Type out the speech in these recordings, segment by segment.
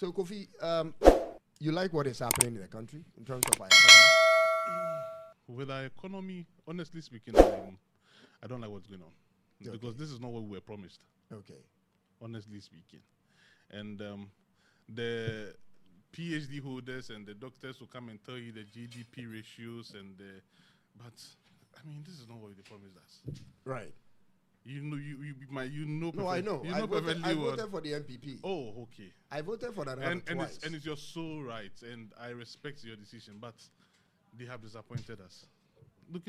So, Kofi, you like what is happening in the country in terms of our economy? With our economy, honestly speaking, I don't like what's going on. Okay. Because this is not what we were promised, Okay. honestly speaking. And the PhD holders and the doctors will come and tell you the GDP ratios but I mean, this is not what they promised us. Right. You know, you know. No, I know. You I know voted, perfectly I well. voted for the MPP. Oh, okay. I voted for that twice. It's your sole right, and I respect your decision, but they have disappointed us. Look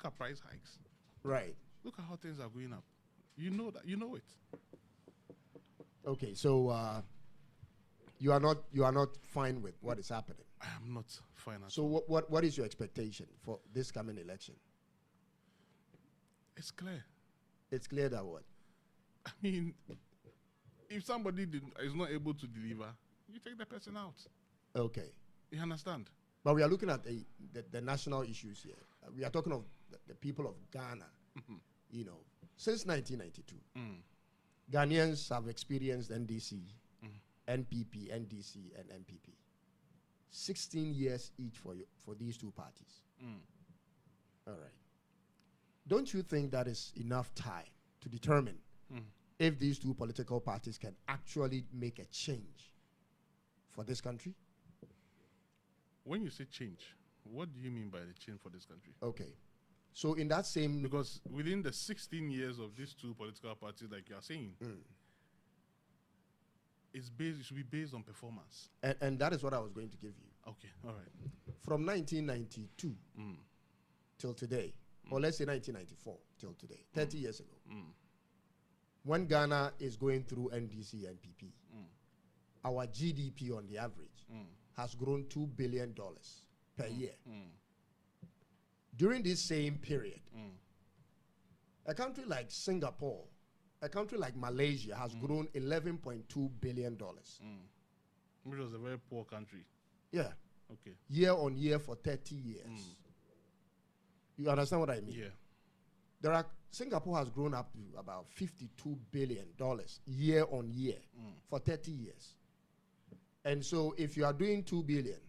at price hikes. Right. Look at how things are going up. You know that. You know it. Okay, so you are not fine with what is happening. I am not fine at So all. what is your expectation for this coming election? It's clear. It's clear that what? I mean, if somebody is not able to deliver, you take the person out. Okay. You understand? But we are looking at the national issues here. We are talking of the people of Ghana. You know, since 1992, Ghanaians have experienced NDC, NPP, NDC, and MPP. 16 years each for these two parties. All right. Don't you think that is enough time to determine if these two political parties can actually make a change for this country? When you say change, what do you mean by the change for this country? Okay. So in that same... Because within the 16 years of these two political parties, like you are saying, it should be based on performance. And that is what I was going to give you. Okay, all right. From 1992 till today, or let's say 1994 till today, 30 years ago, when Ghana is going through NDC, NPP, our GDP on the average has grown $2 billion per year. During this same period, a country like Singapore, a country like Malaysia has grown $11.2 billion. Which was a very poor country. Yeah. Okay. Year on year for 30 years. You understand what I mean? Yeah. Singapore has grown up to about $52 billion year on year for 30 years. And so if you are doing 2 billion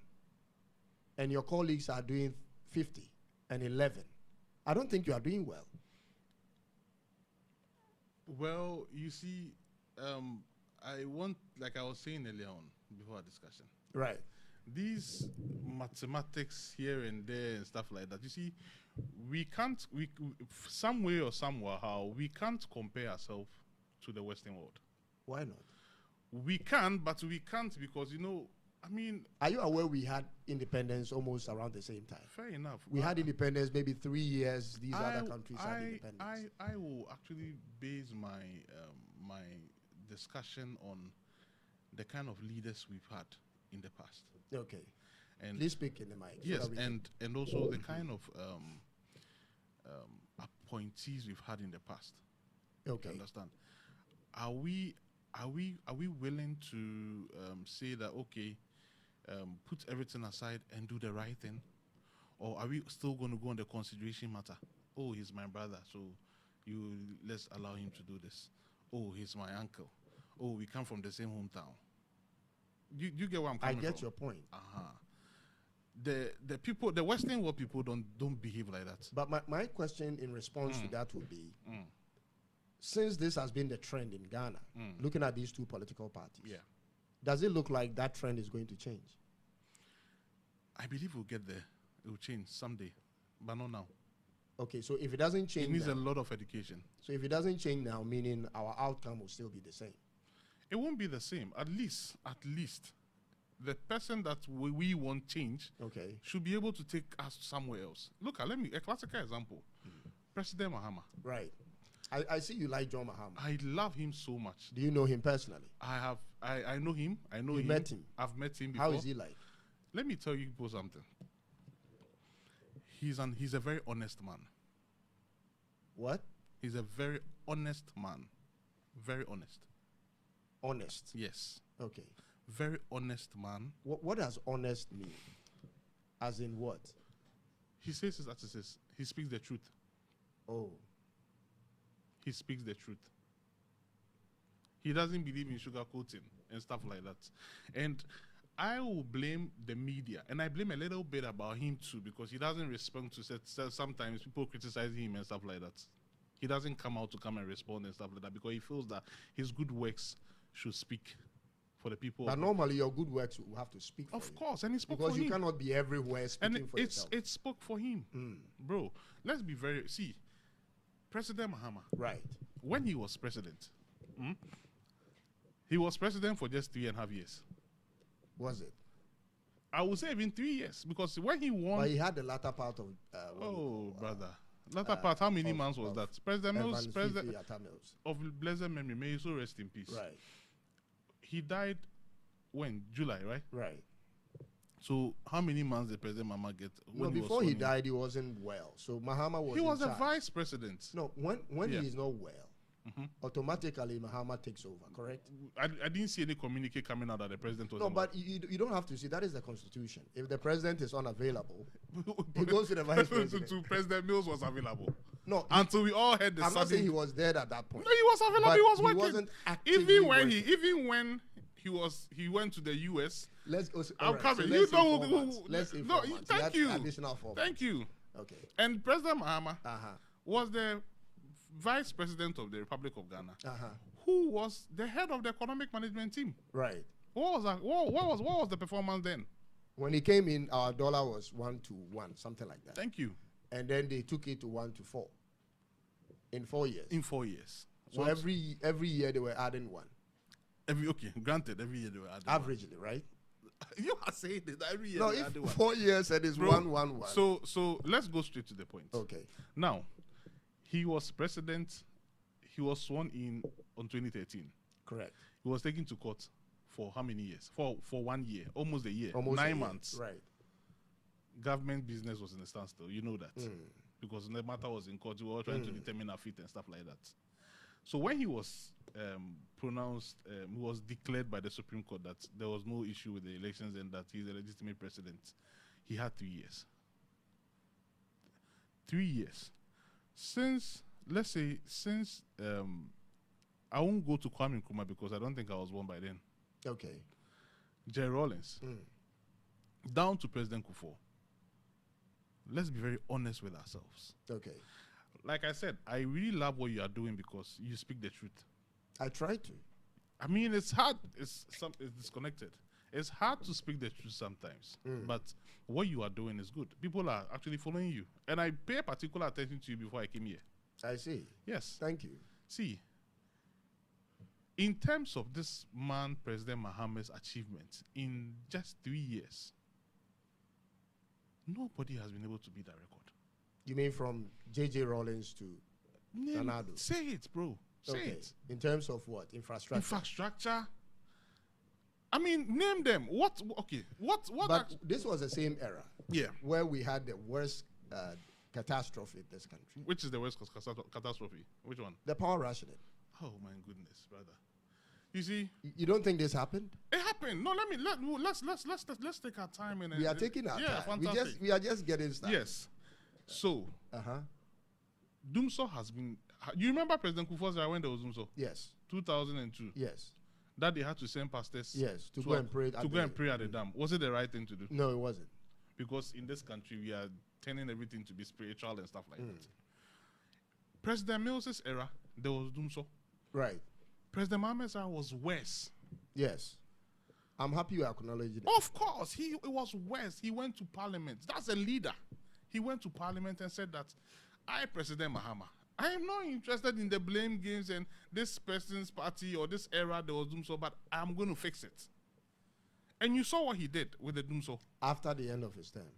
and your colleagues are doing 50 and 11, I don't think you are doing well. Well, you see, like I was saying earlier on before our discussion. Right. These mathematics here and there and stuff like that, you see, we some way or somehow, we can't compare ourselves to the Western world. Why not? We can, but we can't because, I mean... Are you aware we had independence almost around the same time? Fair enough. We had independence maybe 3 years. These other countries had independence. I will actually base my my discussion on the kind of leaders we've had in the past. Okay. And please speak in the mic. Yes, so and also the kind of appointees we've had in the past. Okay. You understand? Are we willing to say that, okay, put everything aside and do the right thing? Or are we still going to go on the consideration matter? Oh, he's my brother, so let's allow him to do this. Oh, he's my uncle. Oh, we come from the same hometown. You get where I'm coming from? I get your point. The Western world people don't behave like that. But my question in response to that would be, since this has been the trend in Ghana, looking at these two political parties, does it look like that trend is going to change? I believe we'll get there. It will change someday, but not now. Okay, so if it doesn't change, it needs now, a lot of education. So if it doesn't change now, meaning our outcome will still be the same. It won't be the same. At least, the person that we want change should be able to take us somewhere else. Look, a classical example. President Mahama. Right. I see you like John Mahama. I love him so much. Do you know him personally? I know him. You met him? I've met him before. How is he like? Let me tell you people something. He's a very honest man. What? He's a very honest man. Very honest. Honest? Yes. Okay. Very honest man. What does honest mean? As in what? He says it as it is. He speaks the truth. Oh. He speaks the truth. He doesn't believe in sugarcoating and stuff like that. And I will blame the media, and I blame a little bit about him too, because he doesn't respond to sometimes people criticizing him and stuff like that. He doesn't come out to come and respond and stuff like that because he feels that his good works should speak for the people. But normally your good works will have to speak for you. Of course, and he spoke because for you him. cannot be everywhere speaking And for yourself. it spoke for him. Bro, let's be see, President Mahama, Right. when he was president, he was president for just 3.5 years. Was it? I would say even 3 years, because when he won... But he had the latter part of... brother. Latter part, how many months was that? President Mills, president Mills. of blessed memory, may he so rest in peace. Right. He died when? July, right? Right. So how many months did President Mahama get? No, before he died, he wasn't well. So Mahama was He was in a charge. vice president. No, when he is not well, automatically Mahama takes over, correct? I didn't see any communique coming out that the president was... No, but you don't have to see. That is the constitution. If the president is unavailable, he goes to the vice president. to President Mills was available. No, Until we all heard the I'm not saying he was dead at that point. No, he was available. But He was he working. wasn't actively even when working. he went to the US. Let's go. I'm Right, coming. so You let's say know 4 who? months. Let's say No, 4 months. thank That's you. Additional 4 months. Thank you. Okay. And President Mahama Uh-huh. was the vice president of the Republic of Ghana, Uh-huh. who was the head of the economic management team. Right. What was that? What was the performance then? When he came in, our dollar was 1 to 1, something like that. Thank you. And then they took it to 1 to 4 in 4 years. In 4 years. So every year they were adding 1. Granted, every year they were adding Averagely, right? one. You are saying that every year No, they if added one. 4 years and it's Bro, 1, 1, 1. So let's go straight to the point. Okay. Now, he was president. He was sworn in on 2013. Correct. He was taken to court for how many years? For 1 year, almost a year, Almost 9 a year. months. Right. Government business was in a standstill. You know that. Because the matter was in court. We were all trying to determine our fate and stuff like that. So when he was pronounced, he was declared by the Supreme Court that there was no issue with the elections and that he's a legitimate president. He had 3 years. 3 years. Since, let's say, I won't go to Kwame Nkrumah because I don't think I was born by then. Okay. Jerry Rawlings. Down to President Kufuor. Let's be very honest with ourselves. Okay. Like I said, I really love what you are doing because you speak the truth. I try to. I mean, it's hard. It's disconnected. It's hard to speak the truth sometimes. But what you are doing is good. People are actually following you. And I pay particular attention to you before I came here. I see. Yes. Thank you. See, in terms of this man, President Mahama's achievements in just 3 years, nobody has been able to beat that record. You mean from J.J. Rawlings to Nanado? Say it, bro. Say it. In terms of what? Infrastructure? Infrastructure. I mean, name them. What? Okay. What? But this was the same era. Yeah. Where we had the worst catastrophe in this country. Which is the worst catastrophe? Which one? The power rationing. Oh my goodness, brother. You see, You don't think this happened? it happened. No, let's take our time and We are taking our time. Fantastic. We are just getting started. Yes. So, Uh-huh. Dumso has been. You remember President Kufuor's era when there was Dumso? Yes. 2002. Yes. That they had to send pastors. Yes. To go and pray at the dam. Was it the right thing to do? No, it wasn't. Because in this country we are turning everything to be spiritual and stuff like that. President Mills's era, there was Dumso. Right. President Mahama's era was worse. Yes. I'm happy you acknowledge it. Of course, it was worse. He went to parliament. That's a leader. He went to parliament and said that, I, President Mahama, I am not interested in the blame games and this person's party or this era there was Dumso, but I'm going to fix it. And you saw what he did with the Dumso. After the end of his term.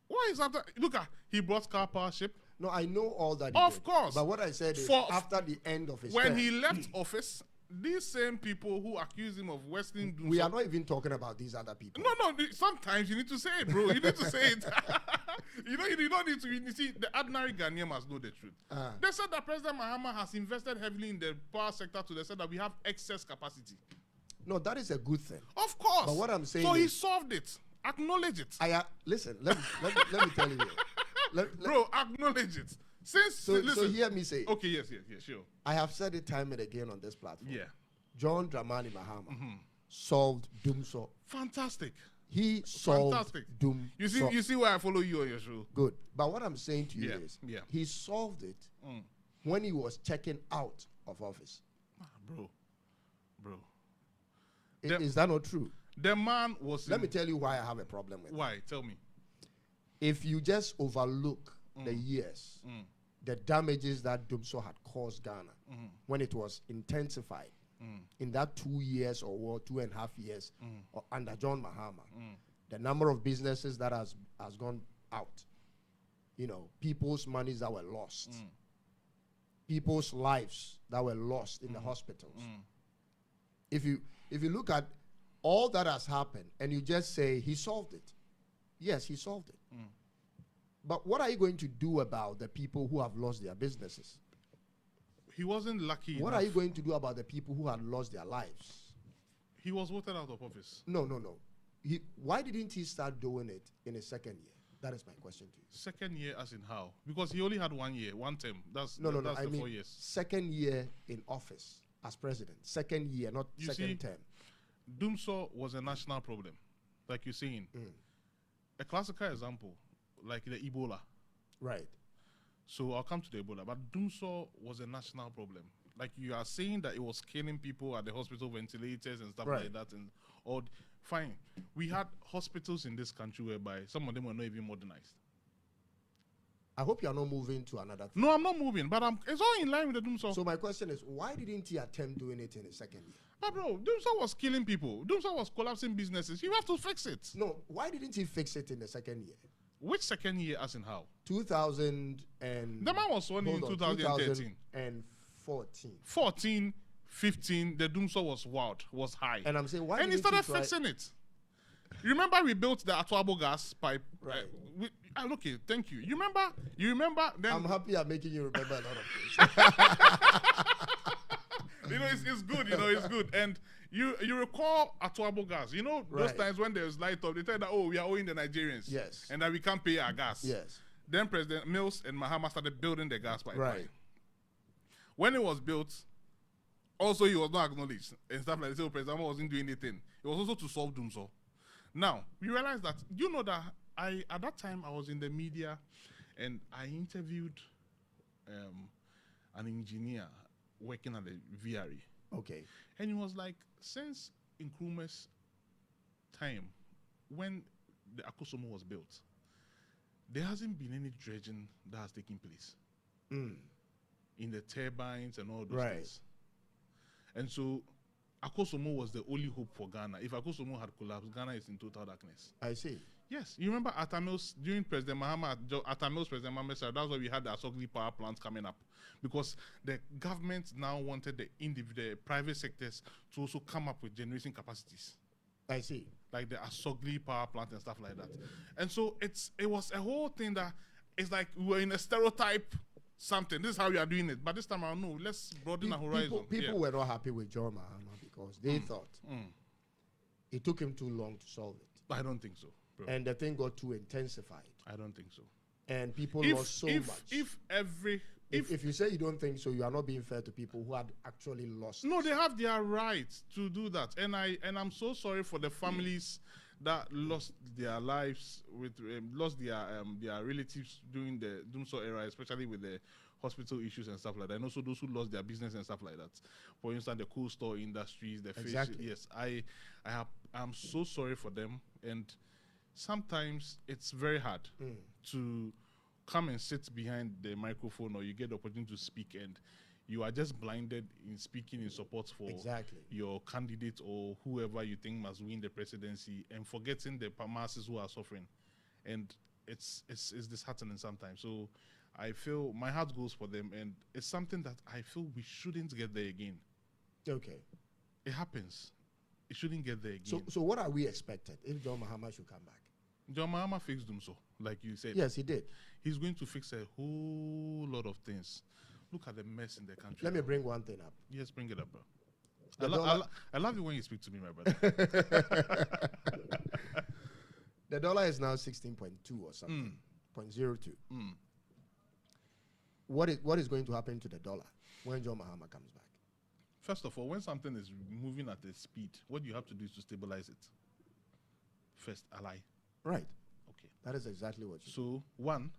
Why is after? Look at, he brought car powership. No, I know all that. Of course. But what I said is after the end of his term. When he left office, these same people who accuse him of Western Dumso. We are not even talking about these other people. No, sometimes you need to say it, bro. You need to say it. you don't need to. You see, the ordinary Ghanaian must know the truth. They said that President Mahama has invested heavily in the power sector to the extent that we have excess capacity. No, that is a good thing. Of course. But what I'm saying so is, he solved it. Acknowledge it. Listen, let me tell you here. Bro, acknowledge it. So hear me say. Okay, yes, sure. I have said it time and again on this platform. Yeah. John Dramani Mahama solved Dumso. Fantastic. He solved Fantastic. Dumso. You see why I follow you on your show. Good. But what I'm saying to you is, yeah. he solved it when he was checking out of office. Bro. Is that not true? The man was. Let me tell you why I have a problem with it. Why? Tell me. If you just overlook the years, the damages that Dumso had caused Ghana when it was intensified in that 2 years or 2.5 years under John Mahama, the number of businesses that has gone out, people's monies that were lost, people's lives that were lost in the hospitals. If you look at all that has happened and you just say he solved it, yes, he solved it. But what are you going to do about the people who have lost their businesses? He wasn't lucky What enough. are you going to do about the people who had lost their lives? He was voted out of office. No. Why didn't he start doing it in his second year? That is my question to you. Second year as in how? Because he only had 1 year, one term. That's No. That's I the mean, 4 years. second year in office as president. Second year, not You second see, term. Dumso was a national problem, like you're saying. A classical example, like the Ebola. Right. So I'll come to the Ebola, but Dumso was a national problem. Like you are saying that it was killing people at the hospital ventilators and stuff like that, fine. We had hospitals in this country whereby some of them were not even modernized. I hope you are not moving to another thing. No, I'm not moving, but it's all in line with the Dumso. So my question is, why didn't he attempt doing it in his second year? But bro, Dumso was killing people. Dumso was collapsing businesses. You have to fix it. No, why didn't he fix it in the second year? Which second year as in how? 2000 and... The man was sworn in 2013. 2014. 14, 15, the Dumso was wild, was high. And I'm saying, why and he didn't started fixing it. You remember we built the Atuabo gas pipe? Right. Okay, thank you. You remember then... I'm happy I'm making you remember a lot of things. It's good, it's good. And you recall Atuabo gas. Those times when there's light up, they tell that, we are owing the Nigerians. Yes. And that we can't pay our gas. Yes. Then President Mills and Mahama started building the gas pipeline. Right. When it was built, also he was not acknowledged and stuff like that. So President Mahama wasn't doing anything. It was also to solve Dumso. Now, we realized that, that at that time I was in the media and I interviewed an engineer working at the VRE. Okay. And he was like, since Nkrumah's time, when the Akosombo was built, there hasn't been any dredging that has taken place in the turbines and all those things. And so Akosombo was the only hope for Ghana. If Akosombo had collapsed, Ghana is in total darkness. I see. Yes, you remember Atamil's during President Mahama, Atamil's President Mahama said that's why we had the Asogli power plants coming up, because the government now wanted the private sectors to also come up with generation capacities. I see. Like the Asogli power plant and stuff like that. And so it was a whole thing that it's like we were in a stereotype something. This is how we are doing it. But this time I don't know. Let's broaden our horizon. People were not happy with John Mahama because they thought it took him too long to solve it. I don't think so. Bro. And the thing got too intensified. I don't think so. And people lost so much. If you say you don't think so, you are not being fair to people who had actually lost. No, they have their right to do that, and I'm so sorry for the families that lost their lives lost their relatives during the Dumso era, especially with the hospital issues and stuff like that, and also those who lost their business and stuff like that. For instance, the cold store industries, the fish. Yes, I'm so sorry for them, and sometimes it's very hard to come and sit behind the microphone, or you get the opportunity to speak and you are just blinded in speaking in support for your candidate or whoever you think must win the presidency, and forgetting the masses who are suffering. And it's disheartening sometimes. So I feel my heart goes for them, and it's something that I feel we shouldn't get there again. Okay. It happens. It shouldn't get there again. So what are we expected if John Mahama should come back? John Mahama fixed Dumso, like you said. Yes, he did. He's going to fix a whole lot of things. Look at the mess in the country. Let me bring one thing up. Yes, bring it up, bro. I love you when you speak to me, my brother. The dollar is now 16.2 or something, 0.02. What is going to happen to the dollar when John Mahama comes back? First of all, when something is moving at a speed, what you have to do is to stabilize it. First, ally. Right. Okay. That is exactly what you So, one,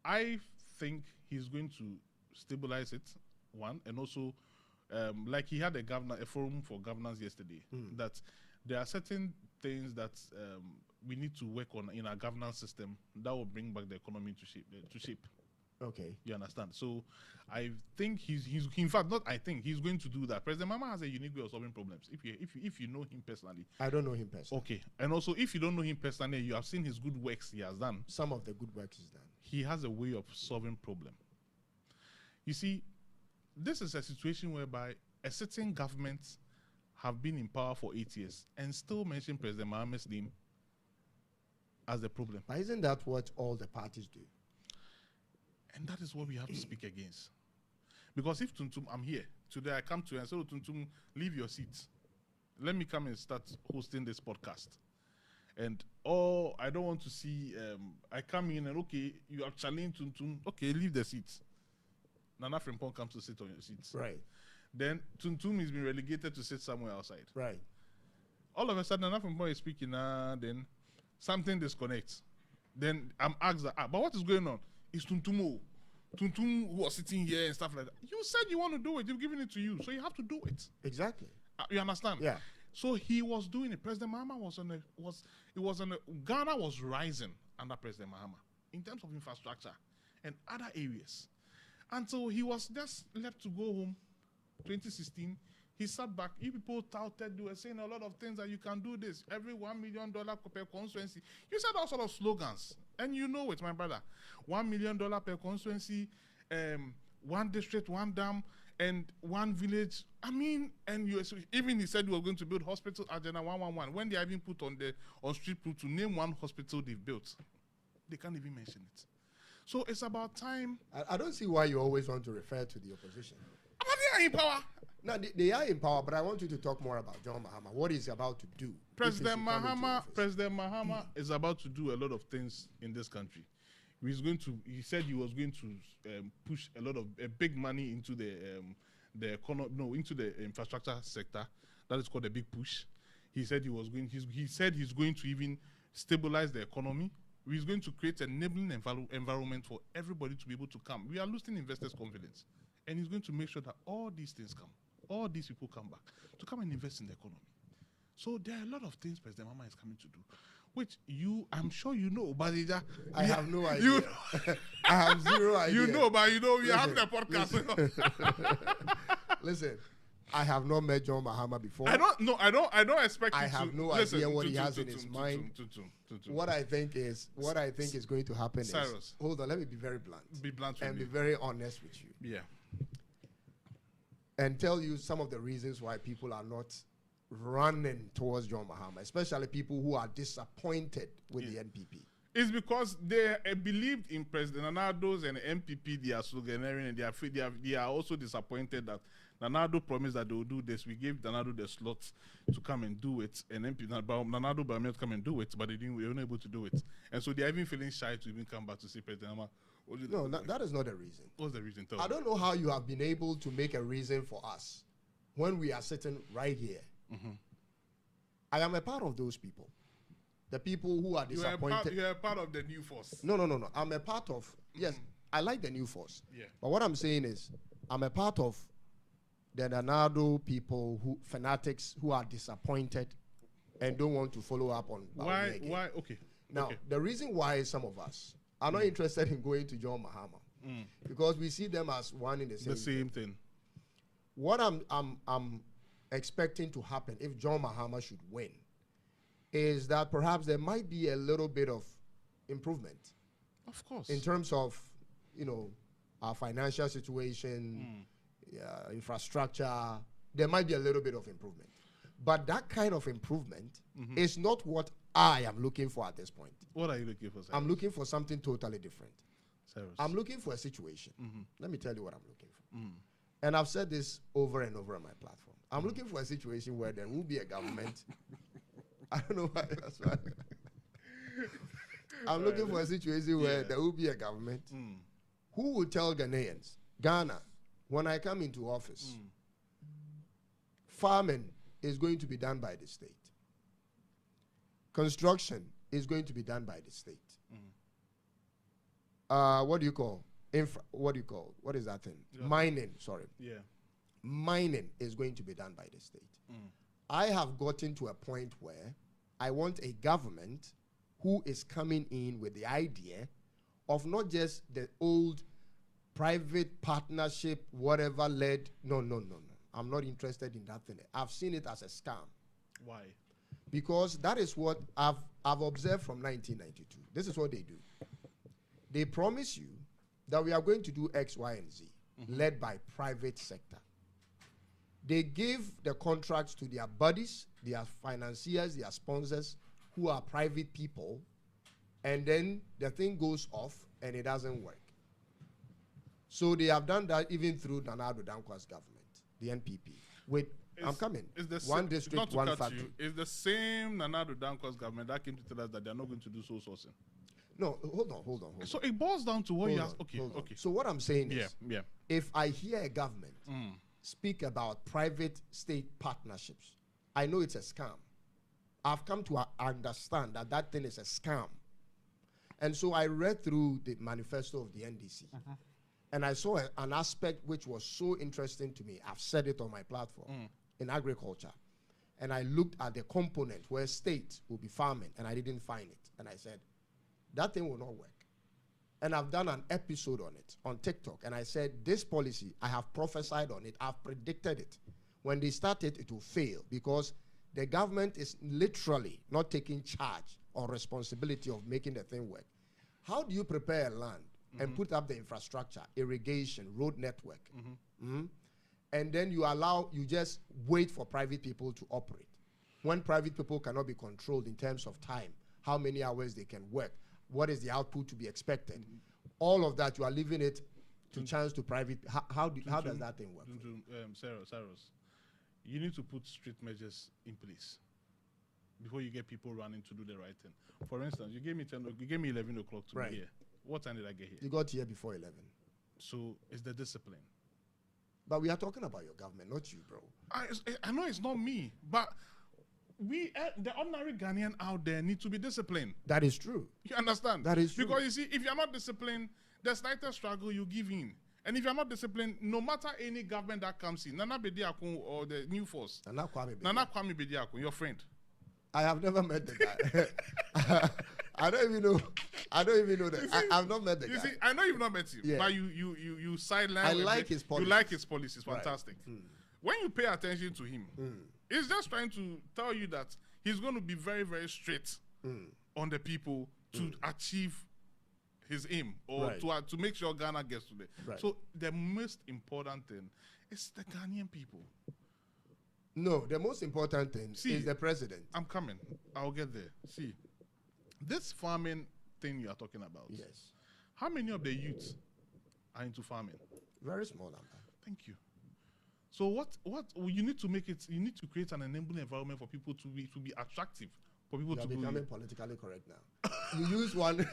I think he's going to stabilize it, one, and also, like he had a forum for governance yesterday, that there are certain things that we need to work on in our governance system that will bring back the economy to shape. Okay. You understand? So I think he's in fact, not I think, he's going to do that. President Mahama has a unique way of solving problems. If you know him personally. I don't know him personally. Okay. And also, if you don't know him personally, you have seen his good works he has done. Some of the good work he's done. He has a way of solving problem. You see, this is a situation whereby a certain government have been in power for 8 years and still mention President Mahama's name as the problem. But isn't that what all the parties do? And that is what we have to speak against. Because if Tuntum, I'm here, today I come to you and say, oh, Tuntum, leave your seat. Let me come and start hosting this podcast. And, I don't want to see, I come in and, okay, you have challenged Tuntum, okay, leave the seat. Nana Frimpong comes to sit on your seat. Right. Then Tuntum is being relegated to sit somewhere outside. Right. All of a sudden, Nana Frimpong is speaking, then something disconnects. Then I'm asked, but what is going on? It's Tuntum. Tuntum who was sitting here and stuff like that. You said you want to do it. You've given it to you. So you have to do it. Exactly. You understand? Yeah. So he was doing it. President Mahama Ghana was rising under President Mahama in terms of infrastructure and other areas. And so he was just left to go home 2016. He sat back. You people touted, they were saying a lot of things that you can do this. Every $1 million per constituency. You said all sort of slogans. And you know it, my brother. $1 million per constituency, one district, one dam, and one village. I mean, and even he said we were going to build hospital agenda 111. When they are even put on street proof to name one hospital they've built, they can't even mention it. So it's about time. I don't see why you always want to refer to the opposition. But they are in power. No, they are in power, but I want you to talk more about John Mahama. What he's about to do. President Mahama is about to do a lot of things in this country. He said he was going to push a big money into into the infrastructure sector. That is called a big push. He said he's going to even stabilize the economy. He's going to create an enabling environment for everybody to be able to come. We are losing investors' confidence. And he's going to make sure that all these things come. All these people come back to come and invest in the economy. So there are a lot of things President Mahama is coming to do, which I'm sure you know, but I have no idea. I have zero idea. You know, but we have the podcast. Listen, I have not met John Mahama before. I don't expect you to. I have no idea what he has in his mind. What I think is going to happen is, hold on, let me be very blunt. Be blunt with and me. be very honest with you. Yeah. And tell you some of the reasons why people are not running towards John Mahama, especially people who are disappointed with the NPP. It's because they believed in President Nanado's and MPP, they are sloganeering, and they are also disappointed that Nanado promised that they will do this. We gave Nanado the slot to come and do it, and Nanado Bamiel to come and do it, but we were not able to do it. And so they are even feeling shy to even come back to see President Mahama. No, that is not a reason. What's the reason? I don't know how you have been able to make a reason for us when we are sitting right here. Mm-hmm. I am a part of those people. The people who are disappointed. You are part of the new force. No. I'm a part of, yes, I like the new force. Yeah. But what I'm saying is, I'm a part of the Nanado people, fanatics who are disappointed and don't want to follow up on. Why? Okay. Now, the reason why some of us are not interested in going to John Mahama, because we see them as one in the same thing. What I'm expecting to happen if John Mahama should win is that perhaps there might be a little bit of improvement. Of course. In terms of, our financial situation, infrastructure, there might be a little bit of improvement. But that kind of improvement is not what I am looking for at this point. What are you looking for, sir? I'm looking for something totally different. Cyrus. I'm looking for a situation. Let me tell you what I'm looking for. And I've said this over and over on my platform. I'm looking for a situation where there will be a government. I don't know why that's right. I'm looking for a situation where there will be a government who will tell Ghanaians, Ghana, when I come into office, farming is going to be done by the state. Construction is going to be done by the state. What do you call? What is that thing? Yeah. Mining, sorry. Yeah. Mining is going to be done by the state. I have gotten to a point where I want a government who is coming in with the idea of not just the old private partnership, whatever led. No. I'm not interested in that thing. I've seen it as a scam. Why? Because that is what I've observed from 1992. This is what they do. They promise you that we are going to do X, Y, and Z, led by private sector. They give the contracts to their buddies, their financiers, their sponsors, who are private people, and then the thing goes off and it doesn't work. So they have done that even through Nana Addo Dankwa's government, the NPP. I'm coming. One district, one factory. It's the same Nana Addo Dankwa's government that came to tell us that they're not going to do soul sourcing. No, hold on. So it boils down to what you ask. Okay. So what I'm saying is, yeah. if I hear a government speak about private-state partnerships, I know it's a scam. I've come to understand that that thing is a scam. And so I read through the manifesto of the NDC, and I saw an aspect which was so interesting to me. I've said it on my platform, in agriculture. And I looked at the component where state will be farming, and I didn't find it. And I said, that thing will not work. And I've done an episode on it on TikTok. And I said, this policy, I have prophesied on it. I've predicted it. When they started, it will fail because the government is literally not taking charge or responsibility of making the thing work. How do you prepare a land and put up the infrastructure, irrigation, road network? And then you just wait for private people to operate. When private people cannot be controlled in terms of time, how many hours they can work, what is the output to be expected? All of that, you are leaving it to chance to private. How does that thing work? Saros, you need to put strict measures in place before you get people running to do the right thing. For instance, you gave me 11 o'clock to be here. What time did I get here? You got here before 11. So it's the discipline. But we are talking about your government, not you, bro. I know it's not me, but the ordinary Ghanaian out there need to be disciplined. That is true. You understand? That is true. Because you see, if you're not disciplined, the slightest struggle, you give in. And if you're not disciplined, no matter any government that comes in, Nana Bediako or the new force, Nana Kwame Bediako, your friend. I have never met the guy. I don't even know that. I've not met the guy. You see, I know you've not met him, but you sideline. I like his policies. You like his policies, fantastic. Right. When you pay attention to him, he's just trying to tell you that he's going to be very, very straight on the people to achieve his aim or to make sure Ghana gets to there. Right. So the most important thing is the Ghanaian people. No, the most important thing is the president. I'm coming. I'll get there. See, this farming thing you are talking about. Yes. How many of the youths are into farming? Very small number. Thank you. So what you need to make it? You need to create an enabling environment for people to be attractive. For people to becoming politically correct now. You use one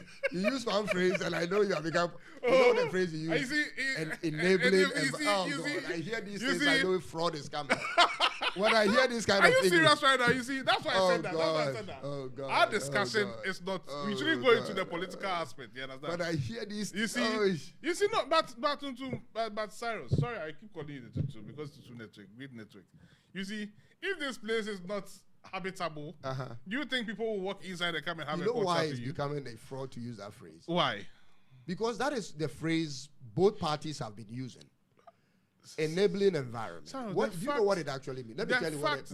phrase, and I know you have become. You know the phrase you use. Enabling. I hear these things. I know fraud is coming. When I hear this kind of thing. Are you serious right now? You see, that's why I said that. God. That's why I said that. Oh God. Our discussion is not. We shouldn't go into the political aspect. You understand? When I hear this, you see, no, but Cyrus, sorry, I keep calling you the Tutu because Tutu network, great network. You see, if this place is not habitable, do you think people will walk inside and come and have a podcast? You know why it's becoming a fraud to use that phrase? Why? Because that is the phrase both parties have been using. Enabling environment. Sorry, do you know what it actually means? Let me tell you what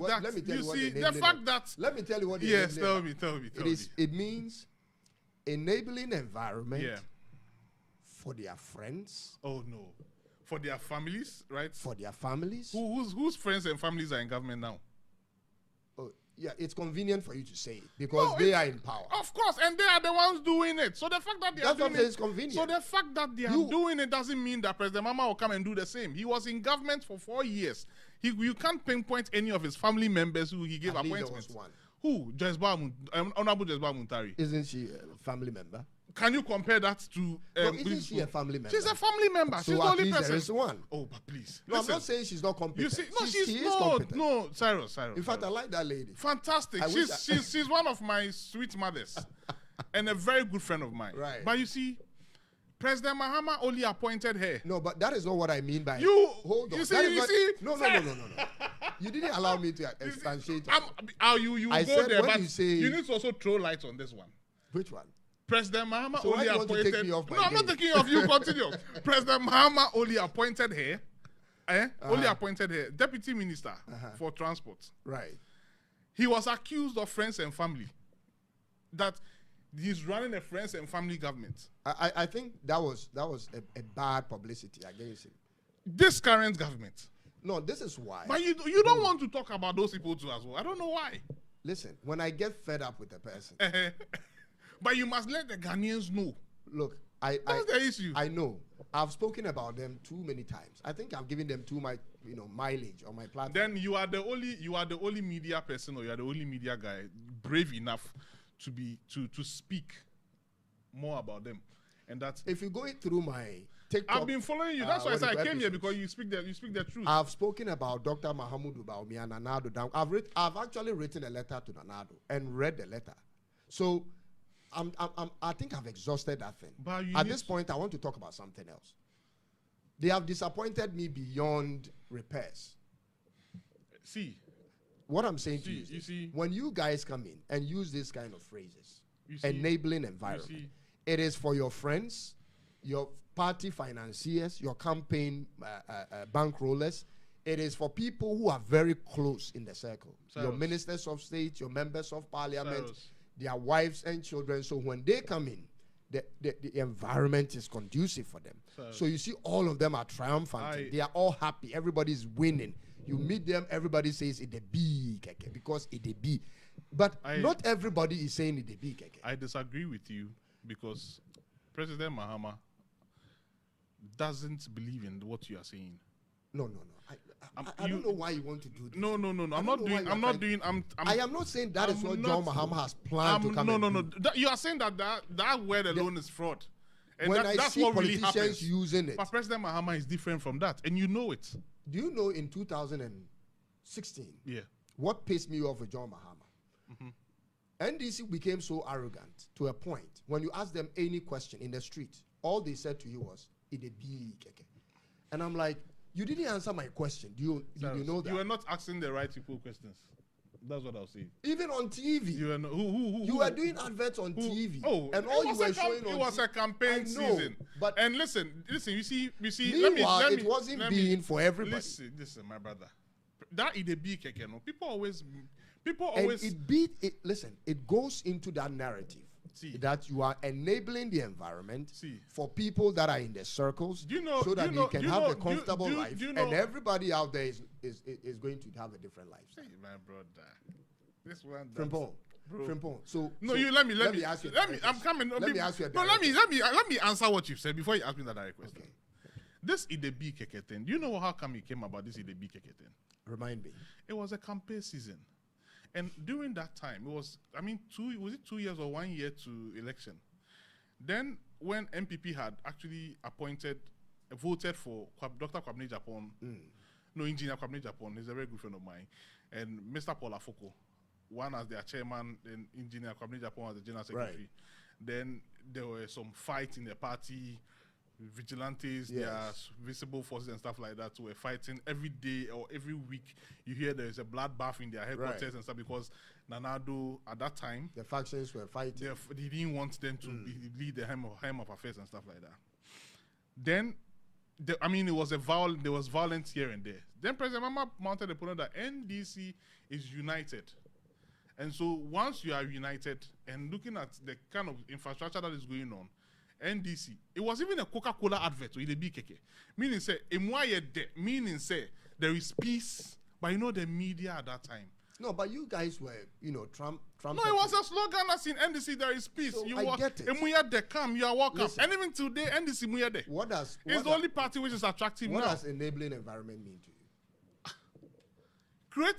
Let me tell you what yes, tell me. It means enabling environment for their friends. Oh no. For their families, right? For their families. Whose friends and families are in government now? Oh, yeah, it's convenient for you to say it because they are in power. Of course, and they are the ones doing it. So the fact that they are doing it, convenient. So the fact that they are doing it doesn't mean that President Mahama will come and do the same. He was in government for 4 years. You can't pinpoint any of his family members who he gave appointments. There was one. Who? Honorable Jesba Muntari. Isn't she a family member? Can you compare that to? No, isn't she a family member? She's a family member. So she's the at only least person. there is one. Oh, but please. No, listen. I'm not saying she's not competent. You see, no, she is no, competent. no, Cyrus. In fact, I like that lady. Fantastic. She's one of my sweet mothers, and a very good friend of mine. Right. But you see, President Mahama only appointed her. No, but that is not what I mean by hold on. You see. No. You didn't allow me to substantiate. You I go said there, when but you say you need to also throw light on this one. Which one? President Mahama So why only do you want to appointed. take me off my No, I'm not game? taking you off. You continue. President Mahama only appointed her. Only appointed her deputy minister for transport. Right. He was accused of friends and family. That he's running a friends and family government. I think that was a bad publicity against him. This current government. No, this is why. But you don't want to talk about those people too as well. I don't know why. Listen, when I get fed up with a person, but you must let the Ghanaians know. look, That's the issue. I know. I've spoken about them too many times. I think I've given them too much, mileage on my platform. Then you are the only media person, or you are the only media guy brave enough to speak more about them. And that's if you go through my TikTok, I've been following you. That's why I said I came here, because you speak the truth. I've spoken about Dr. Mahamudu Baumia and Nanado down. I've actually written a letter to Nanado and read the letter. So I think I've exhausted that thing. But at this point, I want to talk about something else. They have disappointed me beyond repairs. See, what I'm saying to you is when you guys come in and use this kind of phrases, enabling environment, it is for your friends, your party financiers, your campaign bankrollers. It is for people who are very close in the circle. Your ministers of state, your members of parliament, their wives and children. So when they come in, the environment is conducive for them. So you see all of them are triumphant. They are all happy. Everybody's winning. You meet them, everybody says it's a big keke because it's a big. But not everybody is saying it's a big keke. I disagree with you, because President Mahama doesn't believe in what you are saying. No. I don't know why you want to do this. No. I am not saying that is what John Mahama has planned to come. No. You are saying that word alone is fraud. And when that's see what really politicians happens. using it. But President Mahama is different from that, and you know it. Do you know in 2016, what pissed me off with John Mahama? NDC became so arrogant to a point when you ask them any question in the street, all they said to you was, "It a big keke." And I'm like, you didn't answer my question. Do you know that? You were not asking the right people questions. That's what I'll say. Even on TV. You were not, who? You were doing adverts on TV. Oh, and all you were showing on it was a campaign season. But and listen, you see. Meanwhile, it wasn't being for everybody. Listen, my brother. That is a big keke, no? People always. Listen, it goes into that narrative. That you are enabling the environment for people that are in the circles, so that they can have a comfortable life, and everybody out there is going to have a different lifestyle. Hey, my brother, this one, Frimpong. So let me ask you. I'm coming. Let me ask you. Let me answer what you said before you ask me that direct question. Okay. This Idebi Keke thing. Do you know how come it came about? This Idebi Keke thing. Remind me. It was a campaign season. And during that time, it was 2 years or 1 year to election? Then when MPP had actually voted for Dr. Kwame Bediako, Engineer Kwame Bediako, he's a very good friend of mine, and Mr. Paul Afoko, one as their chairman, and Engineer Kwame Bediako as the general secretary. Right. Then there were some fights in the party. Vigilantes, their visible forces and stuff like that were fighting every day or every week. You hear there is a bloodbath in their headquarters and stuff, because Nanado at that time, the factions were fighting. They didn't want them to lead the helm of affairs and stuff like that. Then, there was violence here and there. Then President Mahama mounted the point that NDC is united. And so once you are united and looking at the kind of infrastructure that is going on, NDC, it was even a Coca-Cola advert with the big keke. Meaning say there is peace, but the media at that time. No, but you guys were, Trump. No, it was a slogan that's in NDC, there is peace. So you I get it. You are welcome. And even today, NDC Muyade. It's the only party which is attractive now. What does enabling environment mean to you?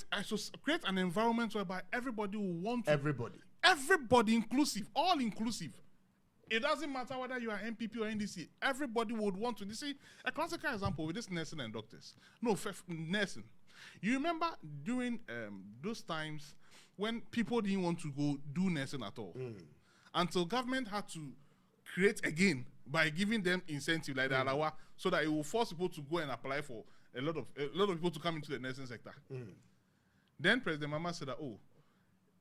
Create an environment whereby everybody will want to. Everybody inclusive, all inclusive. It doesn't matter whether you are MPP or NDC. Everybody would want to. You see, a classical example with this nursing and doctors. No, nursing. You remember during those times when people didn't want to go do nursing at all, until government had to create again by giving them incentive like the alawa, so that it will force people to go and apply for a lot of people to come into the nursing sector. Then President Mahama said that, oh,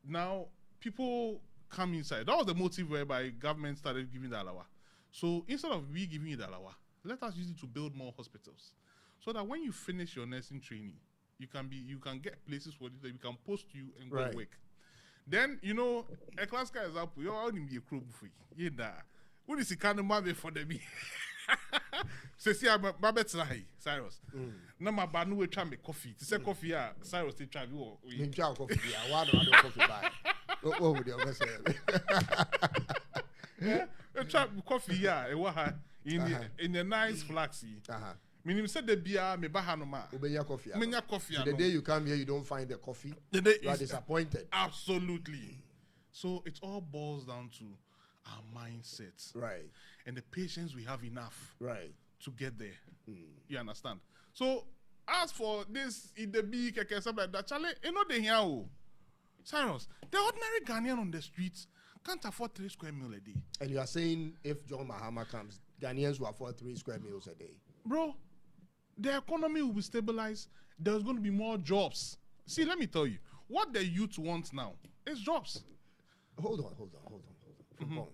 now people come inside. That was the motive whereby government started giving the alawa. So instead of we giving you the alawa, let us use it to build more hospitals, so that when you finish your nursing training, you can get places for it that we can post you and go work. Then a classical example, you're only be a crew before you. What is the kind of money for them? See, I'm a Cyrus. No, my banu will try me coffee. To say coffee, Cyrus, they try you. You try coffee. I want to coffee buy. What would you say? Try coffee, in the nice flaxy. Meaning said the beer me bahanoma. Ubenya coffee. Menya coffee. The day you come here, you don't find the coffee. You are disappointed. Absolutely. So it all boils down to our mindsets, right? And the patience we have enough, right, to get there. You understand? So as for this, in the big something like that, Charlie, they here. Cyrus, the ordinary Ghanaian on the streets can't afford 3 square meals a day. And you are saying if John Mahama comes, Ghanaians will afford 3 square meals a day, bro? The economy will be stabilized. There's going to be more jobs. See, let me tell you, what the youth want now is jobs. Hold on.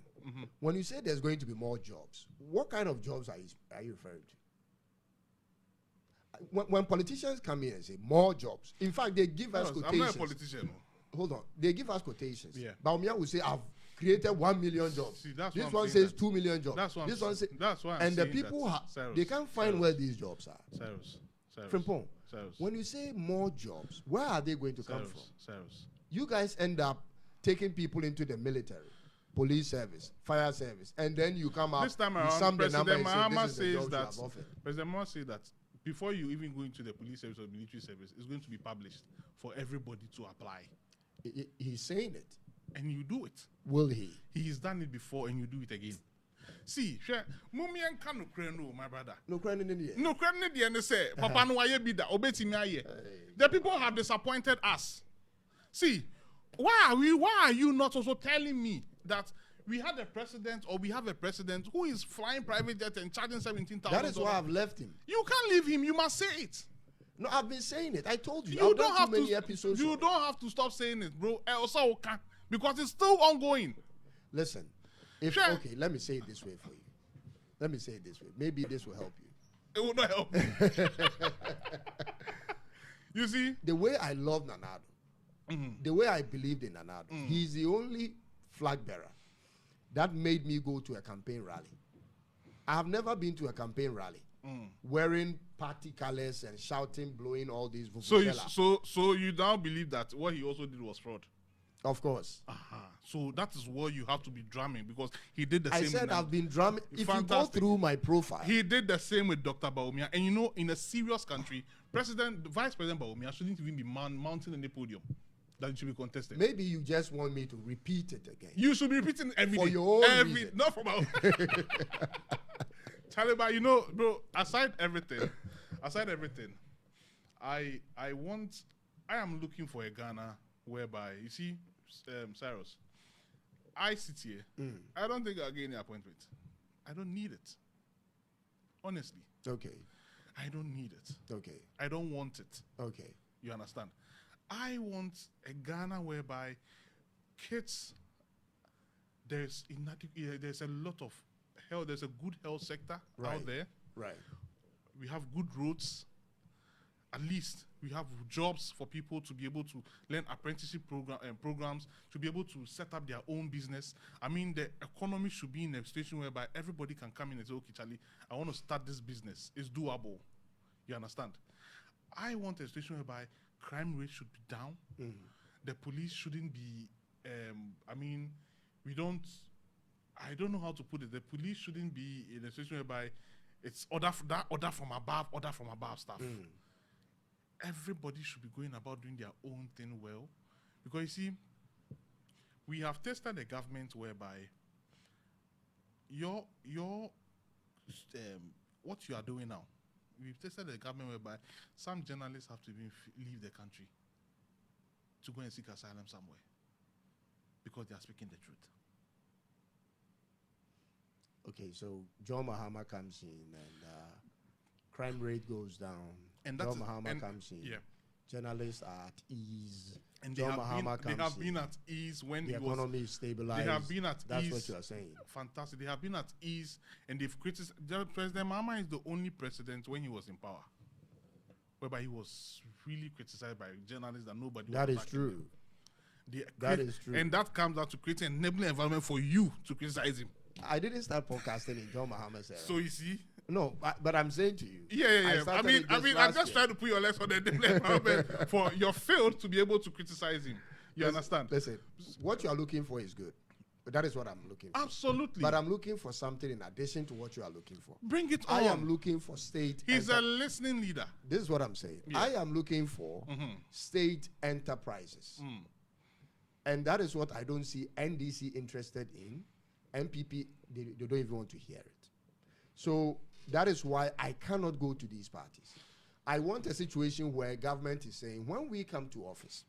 When you say there's going to be more jobs, what kind of jobs are you referring to? When politicians come in and say more jobs, in fact, they give us quotations. I'm not a politician. Hold on. They give us quotations. Yeah. Baumia will say, I've created 1 million jobs. See, that's this what one I'm says that. 2 million jobs. That's what this one says, that's why I'm and the saying people, Cyrus, they can't find where these jobs are. Cyrus. Frimpong, when you say more jobs, where are they going to come from? Cyrus. You guys end up taking people into the military, police service, fire service, and then you come up. This time around, President Mahama says that before you even go into the police service or military service, it's going to be published for everybody to apply. He's saying it. And you do it. Will he? He's done it before and you do it again. See, Mummy and Kanu Kreno, my brother. No crying in the end. No crying in the end, say, Papa no aye bida, obeti me aye. The people have disappointed us. See, why are you not also telling me that we had a president or we have a president who is flying private jet and charging 17,000? That is why I've left him. You can't leave him. You must say it. No, I've been saying it. I told you. You don't have many episodes. You don't have to stop saying it, bro. Because it's still ongoing. Listen, okay, let me say it this way for you. Let me say it this way. Maybe this will help you. It will not help you. You see? The way I love Nanado, the way I believed in Nanado, he's the only flag bearer that made me go to a campaign rally. I have never been to a campaign rally wearing party colors and shouting, blowing all these vuvuzelas. So you now believe that what he also did was fraud? Of course. So that is what you have to be drumming, because he did the same. I said I've been drumming. If you go through my profile. He did the same with Dr. Bawumia. And you know, in a serious country, Vice President Bawumia shouldn't even be mounting in the podium. That it should be contested. Maybe you just want me to repeat it again. You should be repeating every day. For your own reason. Not for my own. Taliban, you know, bro, aside everything, I am looking for a Ghana whereby, you see, Cyrus, I sit here. I don't think I'll get any appointment. I don't need it. Honestly. Okay. I don't need it. Okay. I don't want it. Okay. You understand? I want a Ghana whereby kids, there's a lot of health, there's a good health sector out there. Right. We have good roads. At least we have jobs for people to be able to learn apprenticeship programs, to be able to set up their own business. I mean, the economy should be in a situation whereby everybody can come in and say, okay, Charlie, I want to start this business. It's doable. You understand? I want a situation whereby crime rate should be down. The police shouldn't be, I don't know how to put it. The police shouldn't be in a situation whereby it's order from above stuff. Everybody should be going about doing their own thing well. Because you see, we have tested a government whereby your what you are doing now, we've tested the government whereby some journalists have to even leave the country to go and seek asylum somewhere because they are speaking the truth. Okay, so John Mahama comes in and crime rate goes down. And John Mahama comes in. Yeah. Journalists are at ease. And John they Mahama have been at ease when the economy is stabilized. They have been at That's ease. what you are saying. Fantastic. They have been at ease, and they've criticized. President Mahama is the only president when he was in power, whereby he was really criticized by journalists that nobody. That is true. That is true. And that comes out to create an enabling environment for you to criticize him. I didn't start podcasting in John Mahama's era. So you see. No, but I'm saying to you. Yeah. I mean, I'm just trying to put your legs on the environment for your field to be able to criticize him. You understand? Listen, what you are looking for is good. That is what I'm looking for. Absolutely. But I'm looking for something in addition to what you are looking for. Bring it on. I am looking for state. He's a listening leader. This is what I'm saying. Yeah. I am looking for state enterprises. And that is what I don't see NDC interested in. MPP, they don't even want to hear it. So that is why I cannot go to these parties. I want a situation where government is saying, when we come to office,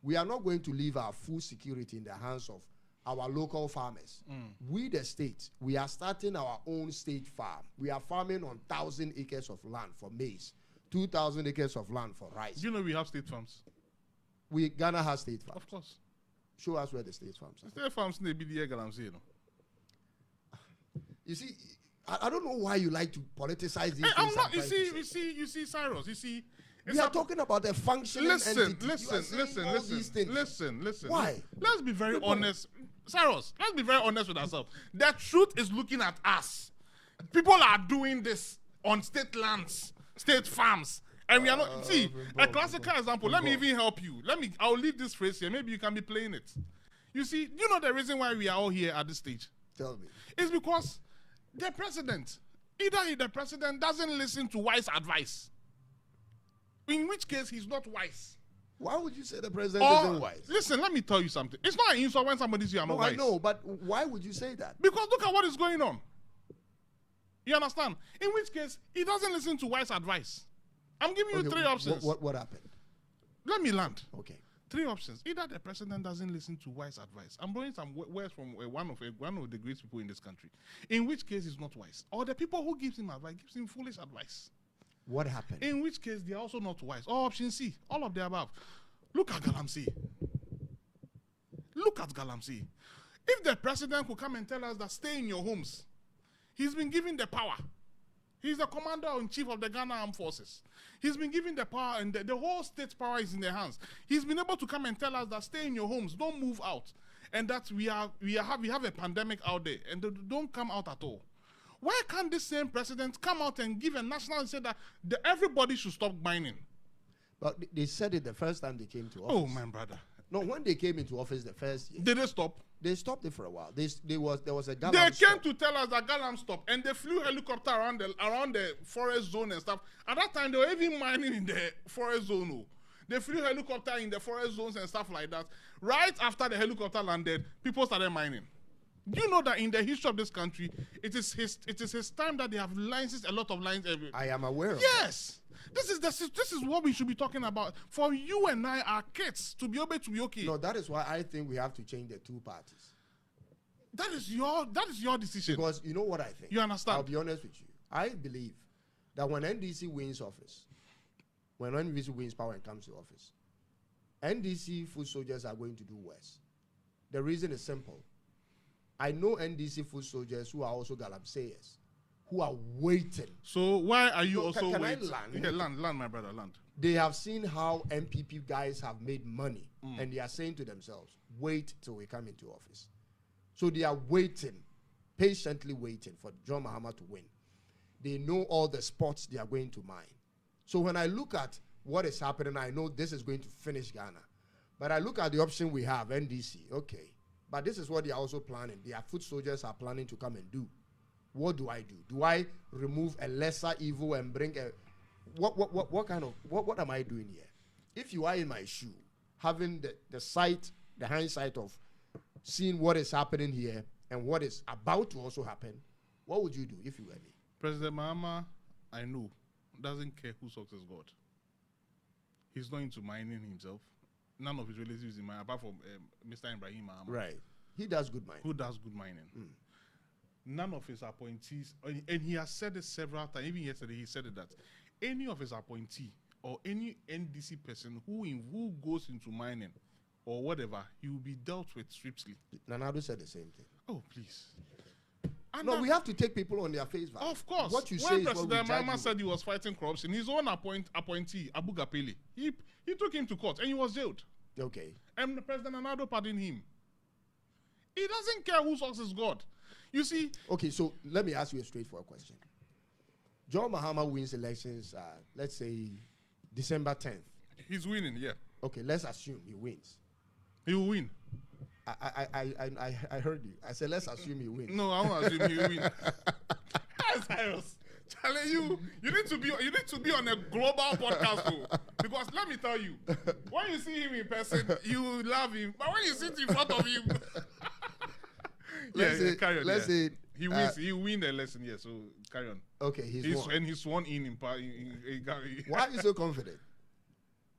we are not going to leave our food security in the hands of our local farmers. We, the state, we are starting our own state farm. We are farming on 1,000 acres of land for maize, 2,000 acres of land for rice. Do you know we have state farms? Ghana has state farms. Of course. Show us where the state farms are. State farms in the BDA Galamsey, you know. You see, I don't know why you like to politicize these I'm things. not. You see, Cyrus. You see, we are talking about a functioning entity. Listen. Why? Let's be very honest, Cyrus. Let's be very honest with ourselves. The truth is looking at us. People are doing this on state lands, state farms, and we are not. See, a classical example. Let me even help you. I'll leave this phrase here. Maybe you can be playing it. You see, you know the reason why we are all here at this stage. Tell me. It's because the president, the president doesn't listen to wise advice. In which case, he's not wise. Why would you say the president isn't wise? Listen, let me tell you something. It's not an insult when somebody says you're not wise. I know, but why would you say that? Because look at what is going on. You understand? In which case, he doesn't listen to wise advice. I'm giving you three options. What happened? Let me land. Okay. Three options. Either the president doesn't listen to wise advice. I'm borrowing some words from one of the great people in this country. In which case, he's not wise. Or the people who gives him advice gives him foolish advice. What happened? In which case, they are also not wise. Or option C, all of the above. Look at Galamsey. Look at Galamsey. If the president could come and tell us that stay in your homes, he's been given the power. He's the commander-in-chief of the Ghana Armed Forces. He's been given the power, and the whole state power is in their hands. He's been able to come and tell us that stay in your homes, don't move out, and that we have a pandemic out there, and don't come out at all. Why can't this same president come out and give a national and say that everybody should stop mining? But they said it the first time they came to office. Oh, my brother. No, when they came into office the first year. Did they stop? They stopped it for a while. There was a Galam They came stop. to tell us that Galam stopped, and they flew helicopter around the forest zone and stuff. At that time, they were even mining in the forest zone. Oh. They flew helicopter in the forest zones and stuff like that. Right after the helicopter landed, people started mining. Do you know that in the history of this country, it is his time that they have licensed a lot of lines every. I am aware of Yes. This is what we should be talking about. For you and I, our kids, to be able to be okay. No, that is why I think we have to change the two parties. That is your decision. Because you know what I think? You understand? I'll be honest with you. I believe that when NDC wins office, when NDC wins power and comes to office, NDC foot soldiers are going to do worse. The reason is simple. I know NDC foot soldiers who are also Galamseyers, who are waiting. So why are you also can waiting? I land? Yeah, land, my brother, land. They have seen how MPP guys have made money, and they are saying to themselves, wait till we come into office. So they are waiting, patiently waiting for John Mahama to win. They know all the spots they are going to mine. So when I look at what is happening, I know this is going to finish Ghana. But I look at the option we have, NDC, okay. But this is what they are also planning. Their foot soldiers are planning to come and do. What do I do? Do I remove a lesser evil and bring a... What am I doing here? If you are in my shoe, having the hindsight of seeing what is happening here and what is about to also happen, what would you do if you were me? President Mahama, I know, doesn't care who sucks his God. He's not into mining himself. None of his relatives in mining, apart from Mr. Ibrahim Mahama. Right. He does good mining. Who does good mining. None of his appointees, and he has said it several times, even yesterday he said it, that any of his appointee or any NDC person who goes into mining or whatever, he will be dealt with strictly. Nanado said the same thing. Oh, please. No, we have to take people on their face value. Of course. What you when say is President what we Mahama said he was fighting corruption, his own appointee, Abu Gapele, he took him to court and he was jailed. Okay. And President Nanado pardoned him. He doesn't care who sucks his God. You see. Okay, so let me ask you a straightforward question. John Mahama wins elections, let's say December 10th. He's winning, yeah. Okay, let's assume he wins. He will win. I heard you. I said, let's assume he wins. No, I won't assume he will win. Cyrus, telling you need to be on a global podcast too. Because let me tell you, when you see him in person, you love him. But when you sit in front of him, carry on. Let's say he wins. He win the election. Yeah, so carry on. Okay, he's won. And he's sworn in Why are you so confident?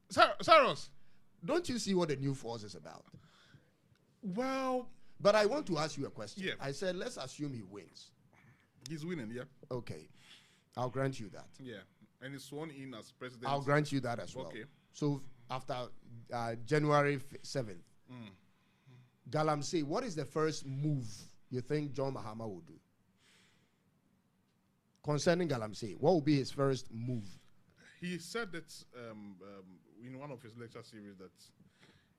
Cyrus, don't you see what the new force is about? Well, but I want to ask you a question. Yeah. I said, let's assume he wins. He's winning, yeah. Okay, I'll grant you that. Yeah, and he's sworn in as president. I'll grant you that as well. Okay. So after January 7th, Galamsey, what is the first move you think John Mahama will do? Concerning Galamsey, what will be his first move? He said that in one of his lecture series that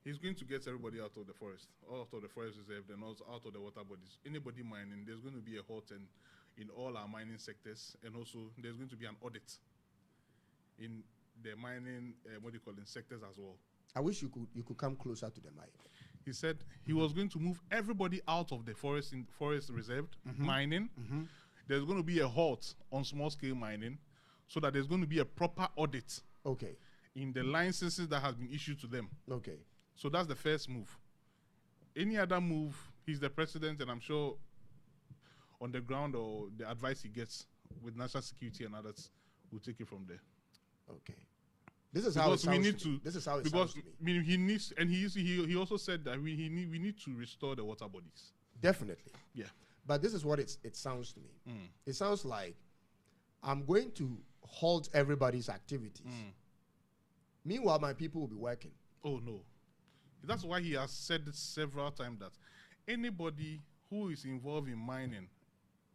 he's going to get everybody out of the forest, out of the forest reserve, and also out of the water bodies. Anybody mining, there's going to be a halt in all our mining sectors, and also there's going to be an audit in the mining, sectors as well. I wish you could come closer to the mic. He said he was going to move everybody out of the forest reserved mining. There's going to be a halt on small scale mining, so that there's going to be a proper audit. Okay. In the licenses that has been issued to them. Okay. So that's the first move. Any other move, he's the president, and I'm sure on the ground or the advice he gets with national security and others will take it from there. Okay. This is how it sounds to me. This is how it sounds to me. I mean, he needs, and he also said that we need to restore the water bodies. Definitely. Yeah. But this is what it sounds to me. It sounds like I'm going to halt everybody's activities. Meanwhile, my people will be working. Oh, no. That's why he has said it several times that anybody who is involved in mining,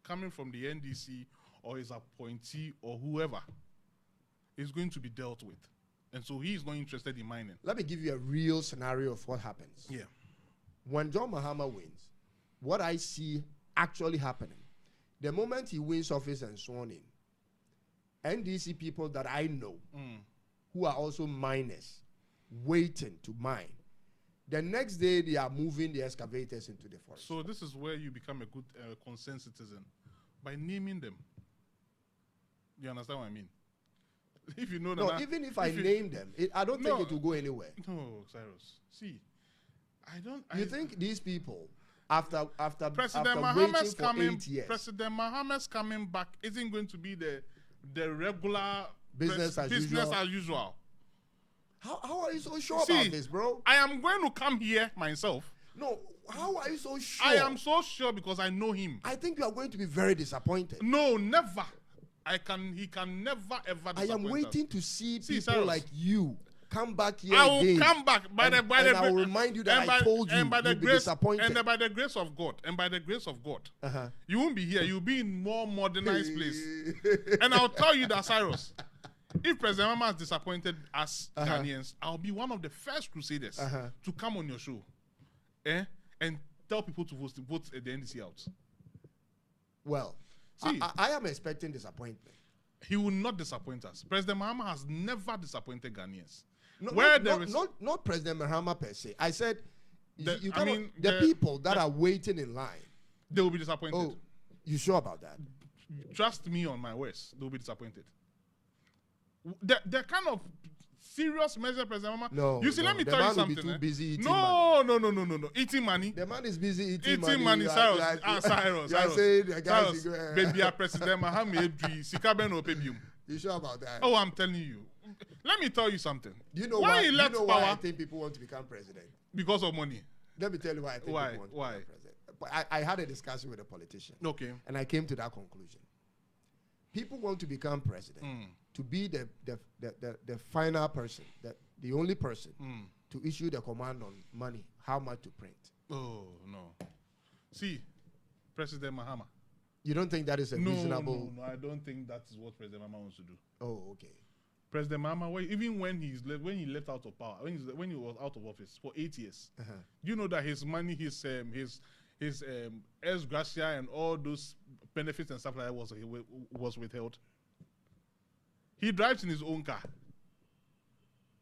coming from the NDC or his appointee or whoever, is going to be dealt with. And so he is not interested in mining. Let me give you a real scenario of what happens. Yeah. When John Mahama wins, what I see actually happening, the moment he wins office and sworn in, NDC people that I know who are also miners waiting to mine, the next day they are moving the excavators into the forest. So this is where you become a good concerned citizen, by naming them. You understand what I mean? If you know that. No, even if I name them, I don't think it will go anywhere. No, Cyrus. See, You think these people, after President waiting for 8 years, President Mahama's coming back isn't going to be the regular business as usual. How are you so sure about this, bro? I am going to come here myself. No, how are you so sure? I am so sure because I know him. I think you are going to be very disappointed. No, never. He can never ever disappoint I am waiting us. to see people Cyrus, like you come back here I will again. come back and I will remind you that I told you you'll be disappointed. And by the grace of God, you won't be here. You'll be in more modernized place. And I'll tell you that, Cyrus, if President Mahama is disappointed as Ghanaians, I'll be one of the first crusaders to come on your show and tell people to vote the NDC out. Well, see, I am expecting disappointment. He will not disappoint us. President Mahama has never disappointed Ghanaians. Not President Mahama per se. I said, the people that are waiting in line, they will be disappointed. Oh, you sure about that? Trust me on my words. They will be disappointed. The kind of serious measure, President Mahama. No. You see, let me tell you something. The man will be too busy eating money. No. Eating money. The man is busy eating money. Cyrus. You are saying the guy Cyrus. Baby, President Mahama, Sikaben or Pebium. You sure about that? Oh, I'm telling you. Let me tell you something. Do you know why? You know why I think people want to become president? Because of money. Let me tell you why I think people want to become president. But I had a discussion with a politician. Okay. And I came to that conclusion. People want to become president to be the final person, the only person to issue the command on money, how much to print. Oh, no. See, President Mahama. You don't think that is a reasonable... No, I don't think that is what President Mahama wants to do. Oh, okay. President Mahama, even when he left out of power, when he was out of office for 8 years, do you know that his money, his ex gratia and all those benefits and stuff like that was withheld? He drives in his own car.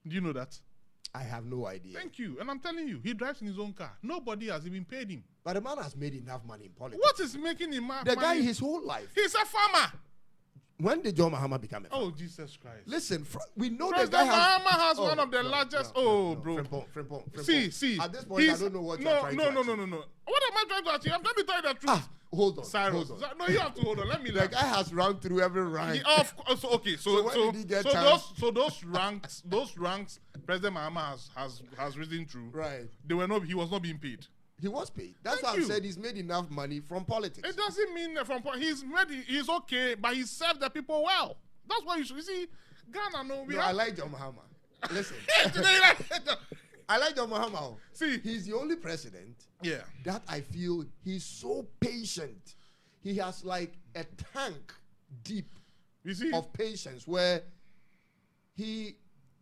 Do you know that? I have no idea. Thank you. And I'm telling you, he drives in his own car. Nobody has even paid him. But the man has made enough money in politics. What is making him money? The guy his whole life. He's a farmer. When did John Mahama become a farmer? Oh, Jesus Christ. Listen, we know President the guy Mahama has one of the largest... bro. Frimpong. See. At this point, I don't know what you're trying to achieve. No. What am I trying to achieve? I'm trying to tell you the truth. Hold on. Cyrus. Hold on. No, you have to hold on. Let me The guy has run through every rank. Of course. Okay, so when did he get chance? those ranks, President Mahama has risen through. Right. He was not being paid. He was paid. That's why I said he's made enough money from politics. It doesn't mean that he's okay, but he served the people well. That's why you should see Ghana. I like John Mahama. Listen. I like John Mahama. See, he's the only president that I feel he's so patient. He has like a tank deep of patience where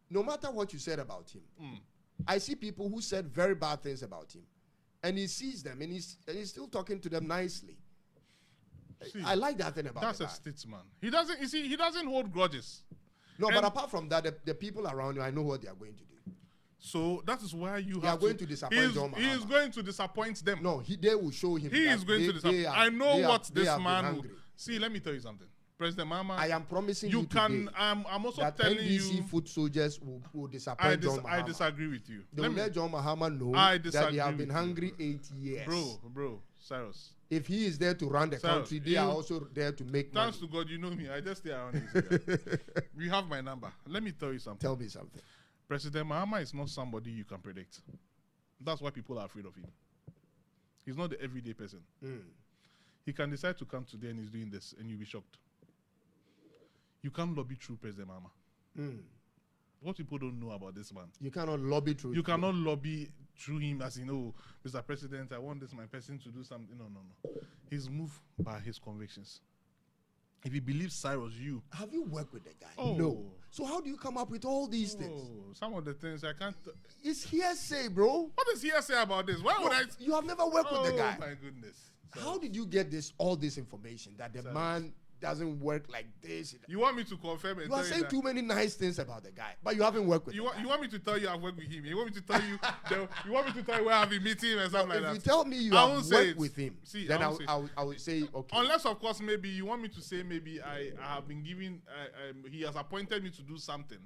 no matter what you said about him, I see people who said very bad things about him. And he sees them and he's still talking to them nicely. See, I like that thing about him. That's a statesman. He doesn't hold grudges. No, but apart from that, the people around you, I know what they are going to do. So that is why they are going to disappoint John Mahama. He is going to disappoint them. No, they will show him. He is going to disappoint. I know what this man will. See, let me tell you something. President Mahama, I am promising you today I'm also that telling NDC you, foot soldiers will disappoint John Mahama. I disagree with you. They will let John Mahama know that they have been hungry 8 years. Bro, Cyrus. If he is there to run the country, they are also there to make money. Thanks to God, you know me. I just stay around this. You have my number. Let me tell you something. Tell me something. President Mahama is not somebody you can predict. That's why people are afraid of him. He's not the everyday person. He can decide to come today and he's doing this, and you'll be shocked. You can't lobby through President Mahama. What people don't know about this man. You cannot lobby through him. You cannot lobby through him as Mr. President, I want my person to do something. No. He's moved by his convictions. If he believes Cyrus, have you worked with the guy? Oh. No. So how do you come up with all these things? Some of the things I can't... It's hearsay, bro. What is hearsay about this? Why would I... You have never worked with the guy. Oh, my goodness. How did you get all this information that the man doesn't work like this? You want me to confirm and tell you are saying too many nice things about the guy, but you haven't worked with him. You want me to tell you I've worked with him? You want me to tell you you want me to tell you where I've been meeting him and stuff like that? If you tell me you have worked with him, then I will say okay. Unless, of course, maybe you want me to say maybe I have been given, he has appointed me to do something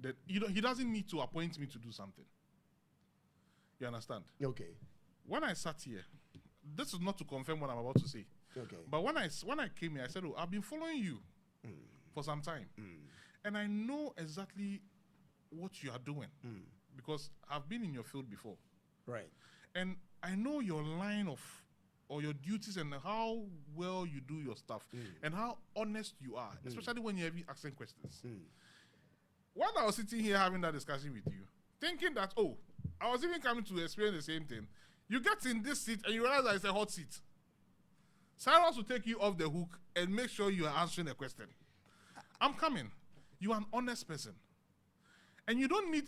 that he doesn't need to appoint me to do something. You understand? Okay. When I sat here, this is not to confirm what I'm about to say. Okay. But when I came here, I said, I've been following you for some time. And I know exactly what you are doing because I've been in your field before. Right. And I know your line or your duties and how well you do your stuff and how honest you are, especially when you're asking questions. While I was sitting here having that discussion with you, thinking that, I was even coming to experience the same thing. You get in this seat and you realize that it's a hot seat. Cyrus will take you off the hook and make sure you are answering a question. I'm coming. You are an honest person. And you don't need,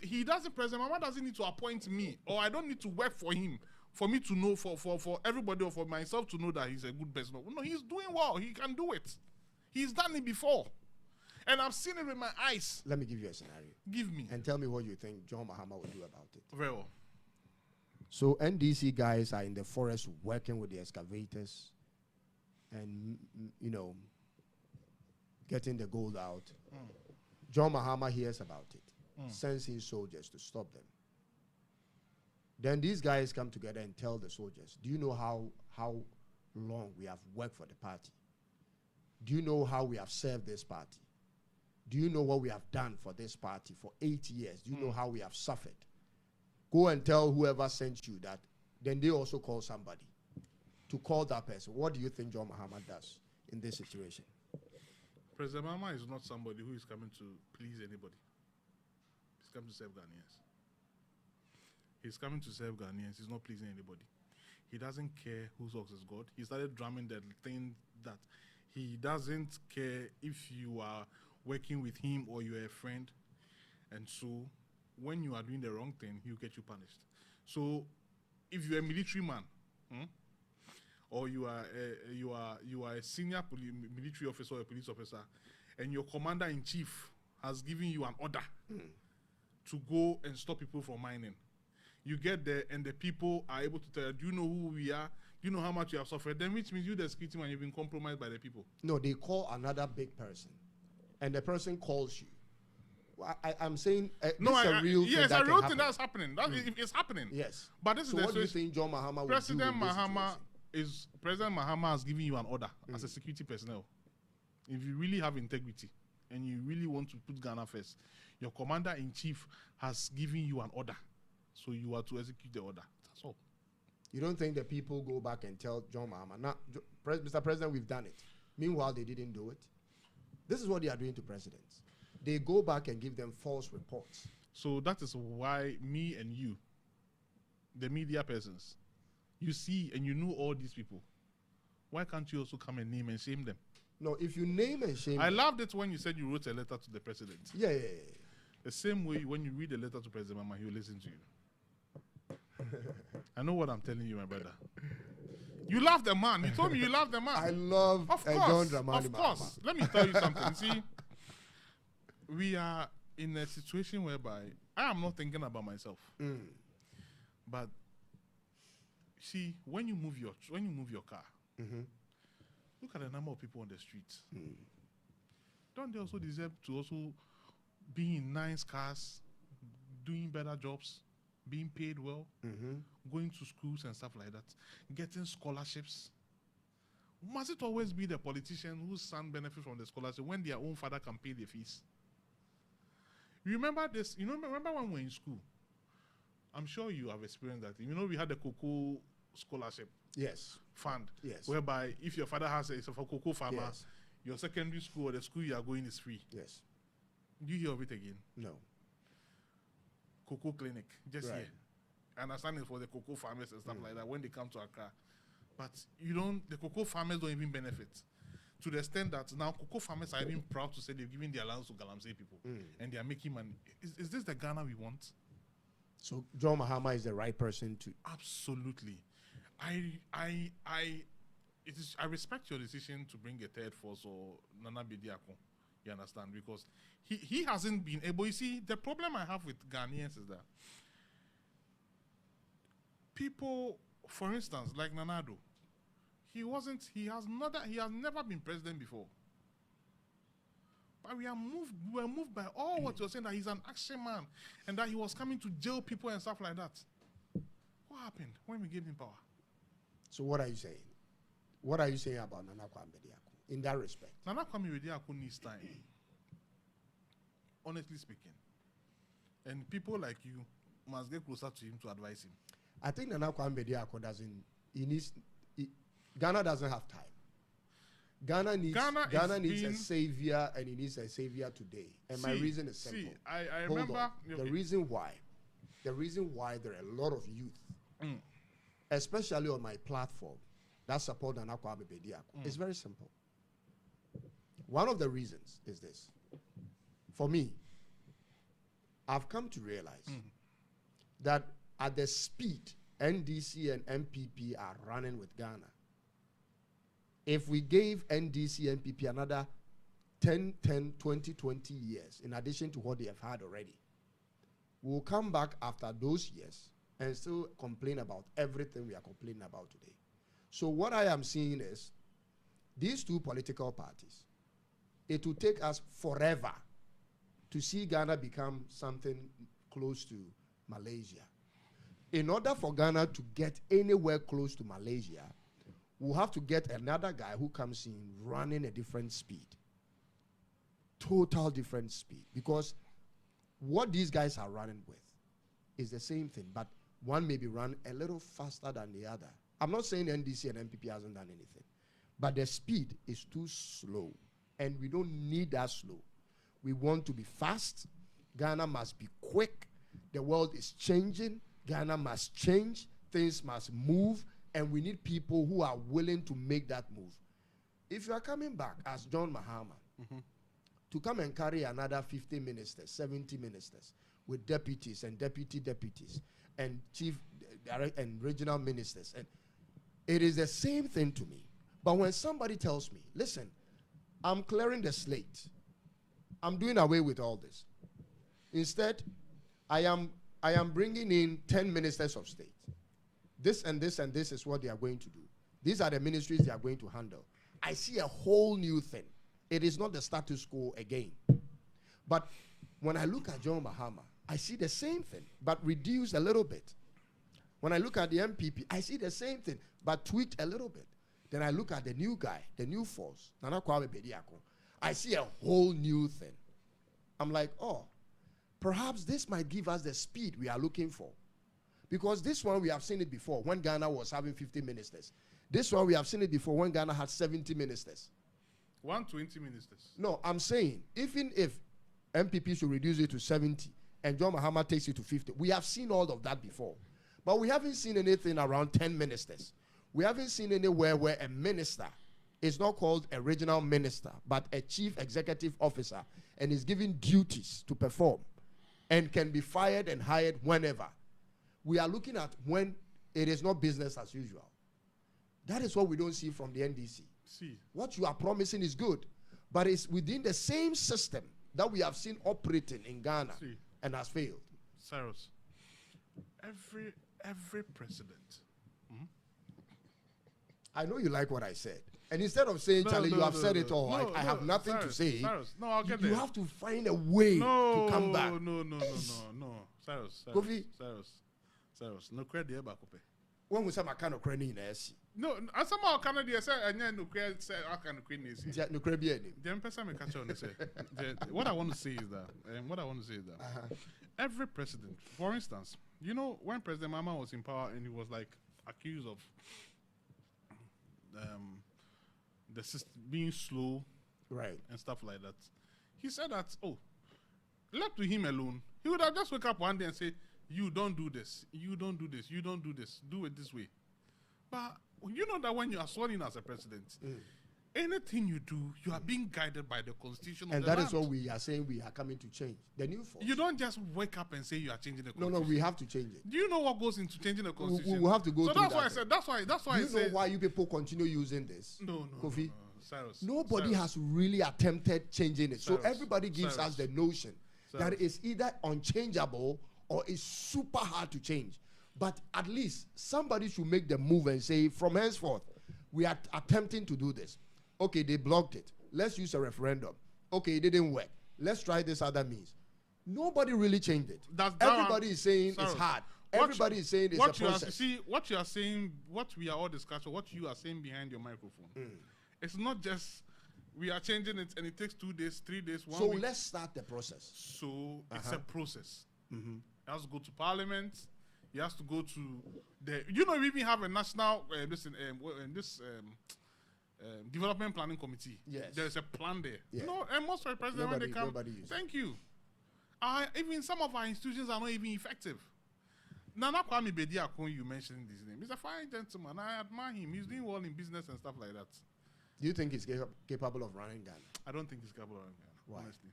President Mahama doesn't need to appoint me, or I don't need to work for him for me to know, for everybody or for myself to know that he's a good person. No, he's doing well. He can do it. He's done it before. And I've seen it with my eyes. Let me give you a scenario. Give me. And tell me what you think John Mahama will do about it. Very well. So NDC guys are in the forest working with the excavators and, getting the gold out. John Mahama hears about it. sends in soldiers to stop them. Then these guys come together and tell the soldiers, do you know how long we have worked for the party? Do you know how we have served this party? Do you know what we have done for this party for 8 years? Do you know how we have suffered? Go and tell whoever sent you that. Then they also call somebody to call that person. What do you think John Mahama does in this situation? President Mahama is not somebody who is coming to please anybody. He's coming to serve Ghanaians. He's coming to serve Ghanaians. He's not pleasing anybody. He doesn't care whose ox is God. He started drumming that thing that he doesn't care if you are working with him or you're a friend. And so when you are doing the wrong thing, he'll get you punished. So if you're a military man, or you are a senior military officer or a police officer, and your commander-in-chief has given you an order to go and stop people from mining, you get there and the people are able to tell you, do you know who we are? Do you know how much you have suffered? Then which means you, the security man, you've been compromised by the people. No, they call another big person, and the person calls you. I'm saying no, it's a real thing. Yes, that a real can thing that's happening. It's happening. Yes. But this so is what do you think John Mahama will President do with Mahama this President Mahama has given you an order as a security personnel. If you really have integrity and you really want to put Ghana first, your commander-in-chief has given you an order. So you are to execute the order. That's all. You don't think the people go back and tell John Mahama, now, Mr. President, we've done it. Meanwhile, they didn't do it. This is what they are doing to presidents. They go back and give them false reports. So that is why me and you, the media persons, you see and you know all these people. Why can't you also come and name and shame them? No, if you name and shame I them, loved it when you said you wrote a letter to the president. Yeah. The same way when you read a letter to President Mahama, he will listen to you. I know what I'm telling you, my brother. You love the man. You told me you love the man. I love John Dramani Of course. Let me tell you something. See, we are in a situation whereby I am not thinking about myself. But see, when you move your car, look at the number of people on the streets. Don't they also deserve to also be in nice cars, doing better jobs, being paid well, going to schools and stuff like that, getting scholarships? Must it always be the politician whose son benefits from the scholarship when their own father can pay the fees? Remember this? Remember when we were in school? I'm sure you have experienced that. We had the cocoa scholarship fund. Yes. Whereby if your father has a cocoa farmer, your secondary school or the school you are going is free. Yes. Do you hear of it again? No. Cocoa clinic, just Right. here. I understand it for the cocoa farmers and stuff like that when they come to Accra. But the cocoa farmers don't even benefit. To the extent that now cocoa farmers are even proud to say they're giving their lands to Galamsey people. And they are making money. Is this the Ghana we want? So John Mahama is the right person to... Absolutely. I respect your decision to bring a third force or Nana Bediako. You understand? Because he hasn't been able... You see, the problem I have with Ghanaians is that people, for instance, like Nanado, he has never been president before. But we were moved by all what you're saying, that he's an action man and that he was coming to jail people and stuff like that. What happened when we gave him power? So what are you saying? What are you saying about Nana Kwame Bediako in that respect? Nana Kwame Bediako needs time, honestly speaking. And people like you must get closer to him to advise him. I think Nana Kwame Bediako Ghana doesn't have time. Ghana needs a savior, and he needs a savior today. And my reason is simple. I remember the reason why there are a lot of youth, especially on my platform, that support Nana Kwame Bediako. It's very simple. One of the reasons is this. For me, I've come to realize that at the speed NDC and MPP are running with Ghana, if we gave NDC and MPP another 10, 20 years, in addition to what they have had already, we'll come back after those years and still complain about everything we are complaining about today. So what I am seeing is these two political parties, it will take us forever to see Ghana become something close to Malaysia. In order for Ghana to get anywhere close to Malaysia, we'll have to get another guy who comes in running a different speed. Total different speed. Because what these guys are running with is the same thing, but one may be run a little faster than the other. I'm not saying NDC and MPP hasn't done anything, but the speed is too slow, and we don't need that slow. We want to be fast. Ghana must be quick. The world is changing. Ghana must change. Things must move, and we need people who are willing to make that move. If you are coming back as John Mahama, to come and carry another 50 ministers, 70 ministers, with deputies and deputies, and chief and regional ministers, and it is the same thing to me. But when somebody tells me, listen, I'm clearing the slate, I'm doing away with all this. Instead, I am bringing in 10 ministers of state. This and this and this is what they are going to do. These are the ministries they are going to handle. I see a whole new thing. It is not the status quo again. But when I look at John Mahama, I see the same thing, but reduced a little bit. When I look at the MPP, I see the same thing, but tweaked a little bit. Then I look at the new guy, the new force, Nana Kwame Bediako. I see a whole new thing. I'm like, oh, perhaps this might give us the speed we are looking for. Because this one, we have seen it before when Ghana was having 50 ministers. This one, we have seen it before when Ghana had 70 ministers. 120 ministers. No, I'm saying, even if MPP should reduce it to 70 and John Mahama takes it to 50, we have seen all of that before. But we haven't seen anything around 10 ministers. We haven't seen anywhere where a minister is not called a regional minister, but a chief executive officer, and is given duties to perform and can be fired and hired whenever. We are looking at when it is not business as usual. That is what we don't see from the NDC. See. What you are promising is good, but it's within the same system that we have seen operating in Ghana and has failed. Cyrus, every president. I know you like what I said. And instead of saying, Charlie, you have said it all, I have nothing to say. Cyrus, no, I'll get there. You have to find a way to come back. No. Cyrus. No credit about Kope. When we say my kind of credit in SC. No, as somehow Canada said, and then no credit say I can credit. No credit. The person may catch on and say. What I want to say is that. Every president, for instance, you know, when President Mahama was in power and he was like accused of the system being slow, right, and stuff like that, he said that, left to him alone, he would have just wake up one day and say, you don't do this, you don't do this, you don't do this, do it this way. But you know that when you are sworn in as a president, anything you do, you are being guided by the constitution and of the land. And that is what we are saying we are coming to change. The new force. You don't just wake up and say you are changing the constitution. No, we have to change it. Do you know what goes into changing the constitution? We will have to go through that's why I said, that's why I said. You know why you people continue using this? No, Kofi? Cyrus, nobody has really attempted changing it. Cyrus, so everybody gives us the notion that it's either unchangeable or it's super hard to change. But at least somebody should make the move and say, from henceforth, we are attempting to do this. Okay, they blocked it. Let's use a referendum. Okay, it didn't work. Let's try this other means. Nobody really changed it. Everybody is saying it's hard. Everybody is saying it's a process. What you are saying, what we are all discussing, what you are saying behind your microphone, it's not just we are changing it and it takes 2 days, 3 days, 1 week. So let's start the process. So it's a process. It has to go to Parliament. It has to go to the. You know, we even have a national development planning committee. Yes. There's a plan there. Yeah. No, and most of the presidents when they come, thank you. Even some of our institutions are not even effective. Nana Kwame Bediako, you mentioned his name. He's a fine gentleman. I admire him. He's doing well in business and stuff like that. Do you think he's capable of running Ghana? I don't think he's capable of running Ghana. Why? Honestly.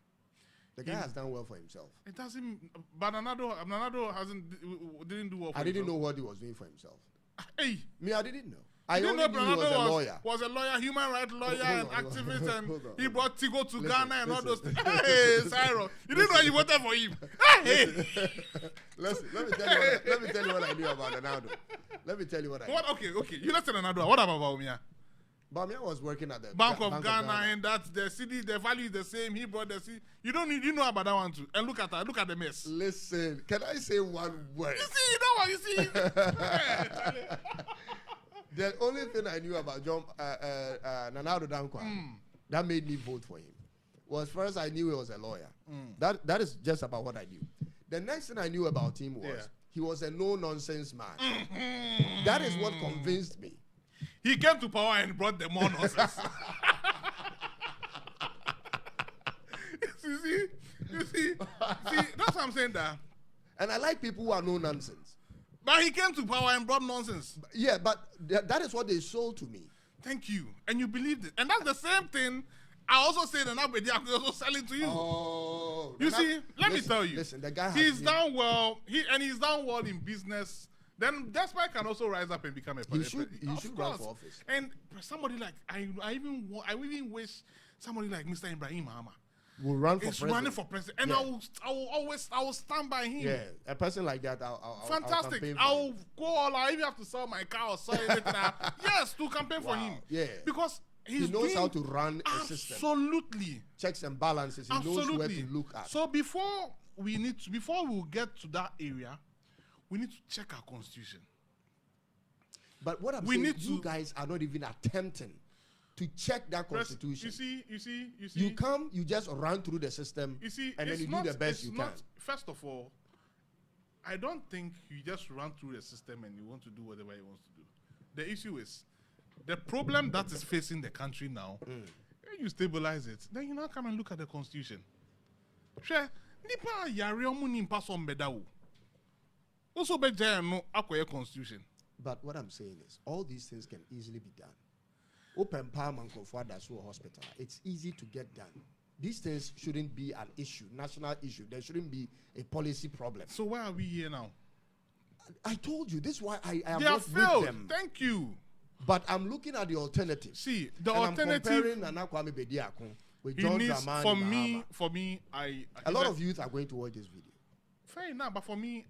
The guy has done well for himself. It doesn't. But Nanado didn't do well for himself. I didn't know what he was doing for himself. Hey, me, I didn't know. I only knew he was a lawyer. Was a lawyer, human rights lawyer, and activist, and he brought Tigo to Ghana and all those things. Hey, Cyrus, you didn't know you voted for him. Hey, let me tell you what I knew about Nanado. Let me tell you what I knew. Okay. You listen to Nanado. What about Baumia? But I was working at the Bank of Ghana, and that's the city, the value is the same. He brought the city. You don't need, you know about that one too. And look at that, look at the mess. Listen, can I say one word? You see, you know what you see? The only thing I knew about John Nana Addo Dankwa that made me vote for him was first I knew he was a lawyer. That is just about what I knew. The next thing I knew about him was he was a no-nonsense man. That is what convinced me. He came to power and brought the more nonsense. you see, that's what I'm saying that. And I like people who are no nonsense. But he came to power and brought nonsense. Yeah, but that is what they sold to me. Thank you. And you believed it. And that's the same thing I also say that Kwame Bediako is also selling to you. Oh. You see, let me tell you. Listen, the guy he's done well. He's done well in business. Then that guy can also rise up and become a president. He should run for office. And somebody like I even wish somebody like Mr. Ibrahim Mahama will run for president. Running for president, and I will stand by him. Yeah, a person like that. Fantastic. I'll go all out. I even have to sell my car or sell anything. Yes, to campaign for him. Yeah, because he knows how to run a system. Absolutely. Checks and balances. He knows where to look at. So before we get to that area, we need to check our constitution. But what I'm saying, you guys are not even attempting to check that constitution. You see. You come, you just run through the system, and then you do the best you can. First of all, I don't think you just run through the system and you want to do whatever you want to do. The issue is, the problem that is facing the country now, when you stabilize it, then you now come and look at the constitution. Sure, nipa yare omu ni mpa so mbedawo. Also be no akoye constitution. But what I'm saying is, all these things can easily be done. Open empowerment for that's hospital. It's easy to get done. These things shouldn't be an issue, national issue. There shouldn't be a policy problem. So why are we here now? I told you, this is why I am they not have failed. with them. Thank you. But I'm looking at the alternative. See, the and alternative. I'm comparing Nana Kwame Bediako with John Mahama. For me, a lot of youth are going to watch this video. Fair enough, but for me,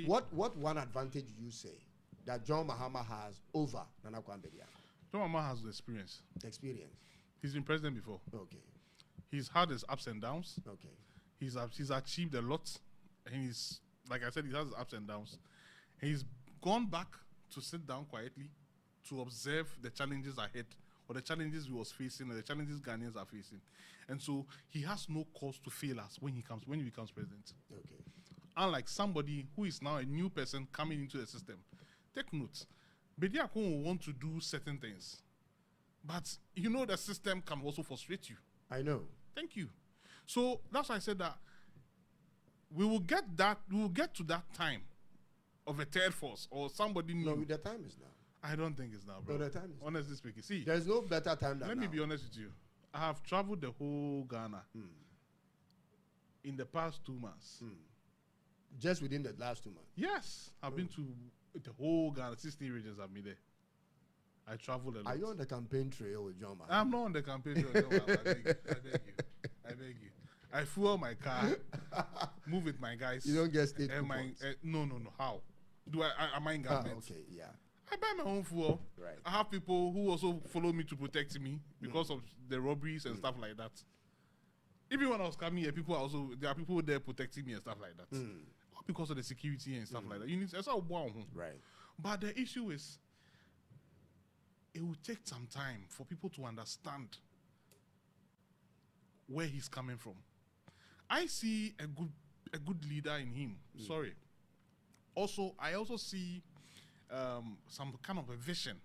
What one advantage do you say that John Mahama has over Nana Kwame Bediako? John Mahama has the experience. Experience. He's been president before. Okay. He's had his ups and downs. Okay. He's achieved a lot. And he's, like I said, he has his ups and downs. He's gone back to sit down quietly to observe the challenges ahead, or the challenges he was facing, or the challenges Ghanaians are facing. And so he has no cause to fail us when he becomes president. Okay. Unlike somebody who is now a new person coming into the system. Take note. Bediako will want to do certain things. But you know the system can also frustrate you. I know. Thank you. So that's why I said that we will get to that time of a third force or somebody new. No, the time is now. I don't think it's now, bro. No, the time is honestly speaking. See, there's no better time than let me be honest with you. I have traveled the whole Ghana in the past 2 months. Just within the last 2 months? Yes. I've been to the whole Ghana, 16 regions I've been there. I traveled a lot. Are you on the campaign trail with John Mahama? I'm not on the campaign trail with John Mahama. I beg you. I fuel my car, move with my guys. You don't get state coupons? No. How? Am I in government? Okay, yeah. I buy my own fuel. Right. I have people who also follow me to protect me because of the robberies and stuff like that. Even when I was coming here, there are people there protecting me and stuff like that. Not because of the security and stuff like that. You need right. But the issue is, it will take some time for people to understand where he's coming from. I see a good leader in him. Sorry. Also, I also see some kind of a vision.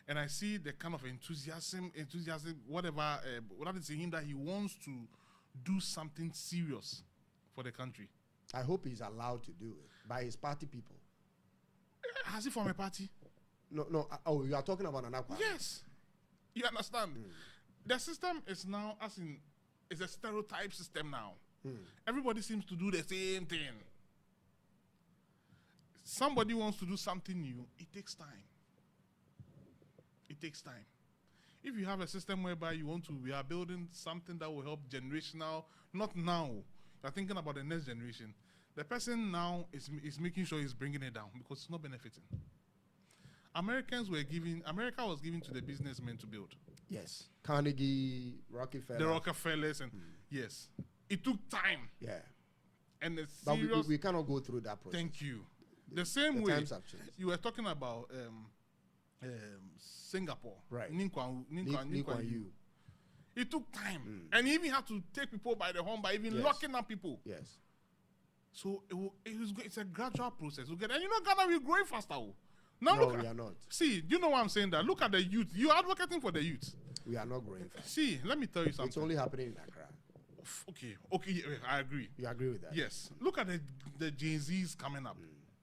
And I see the kind of enthusiasm, whatever is in him, that he wants to do something serious for the country. I hope he's allowed to do it by his party people. Has he formed a party? No. Oh, you are talking about an aqua? Yes. You understand? The system is now, it's a stereotype system now. Everybody seems to do the same thing. Somebody wants to do something new, it takes time. It takes time. If you have a system whereby we are building something that will help generational, not now, you're thinking about the next generation, the person now is making sure he's bringing it down because it's not benefiting. America was giving to the businessmen to build. Yes. Carnegie, Rockefeller. The Rockefellers and yes. It took time. Yeah. And the But serious we cannot go through that process. thank you. The same way times have changed. you were talking about Singapore. Right. Lee Kuan Yew. It took time. And he even had to take people by the horn by even locking up people. Yes. So it's a gradual process. And you know Ghana will growing faster. Now No, look we are not. See, do you know why I'm saying that? Look at the youth. You are advocating for the youth. We are not growing fast. See, let me tell you something. It's only happening in Accra. Okay, yeah, I agree. You agree with that? Yes. Look at the Gen Zs coming up.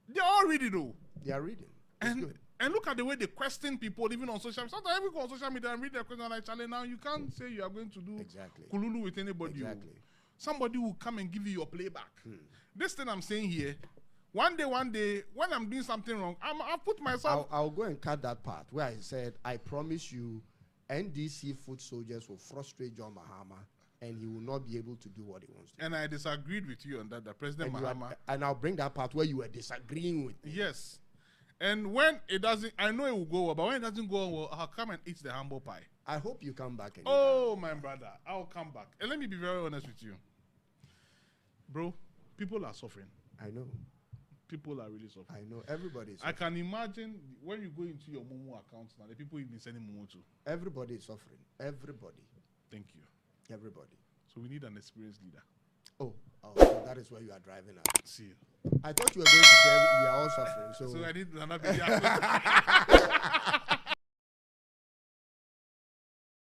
They're all reading though. They are reading. It's good. And look at the way they question people, even on social media. Sometimes we go on social media and read their question like, Charlie, now you can't say you are going to do kululu with anybody. Exactly. Somebody will come and give you your playback. This thing I'm saying here, one day, when I'm doing something wrong, I'll put myself... I'll go and cut that part where I said, I promise you, NDC foot soldiers will frustrate John Mahama and he will not be able to do what he wants to do. And I disagreed with you on that President Mahama... And I'll bring that part where you were disagreeing with me. Yes. And when it doesn't, I know it will go well, but when it doesn't go well, I'll come and eat the humble pie. I hope you come back. My brother, I'll come back. And let me be very honest with you. Bro, people are suffering. I know. People are really suffering. I know. Everybody is suffering. I can imagine when you go into your Momo account now, the people you've been sending Momo to. Everybody is suffering. Everybody. Thank you. Everybody. So we need an experienced leader. Oh, so that is where you are driving at. See. I thought you were going to say we are all suffering. So I need another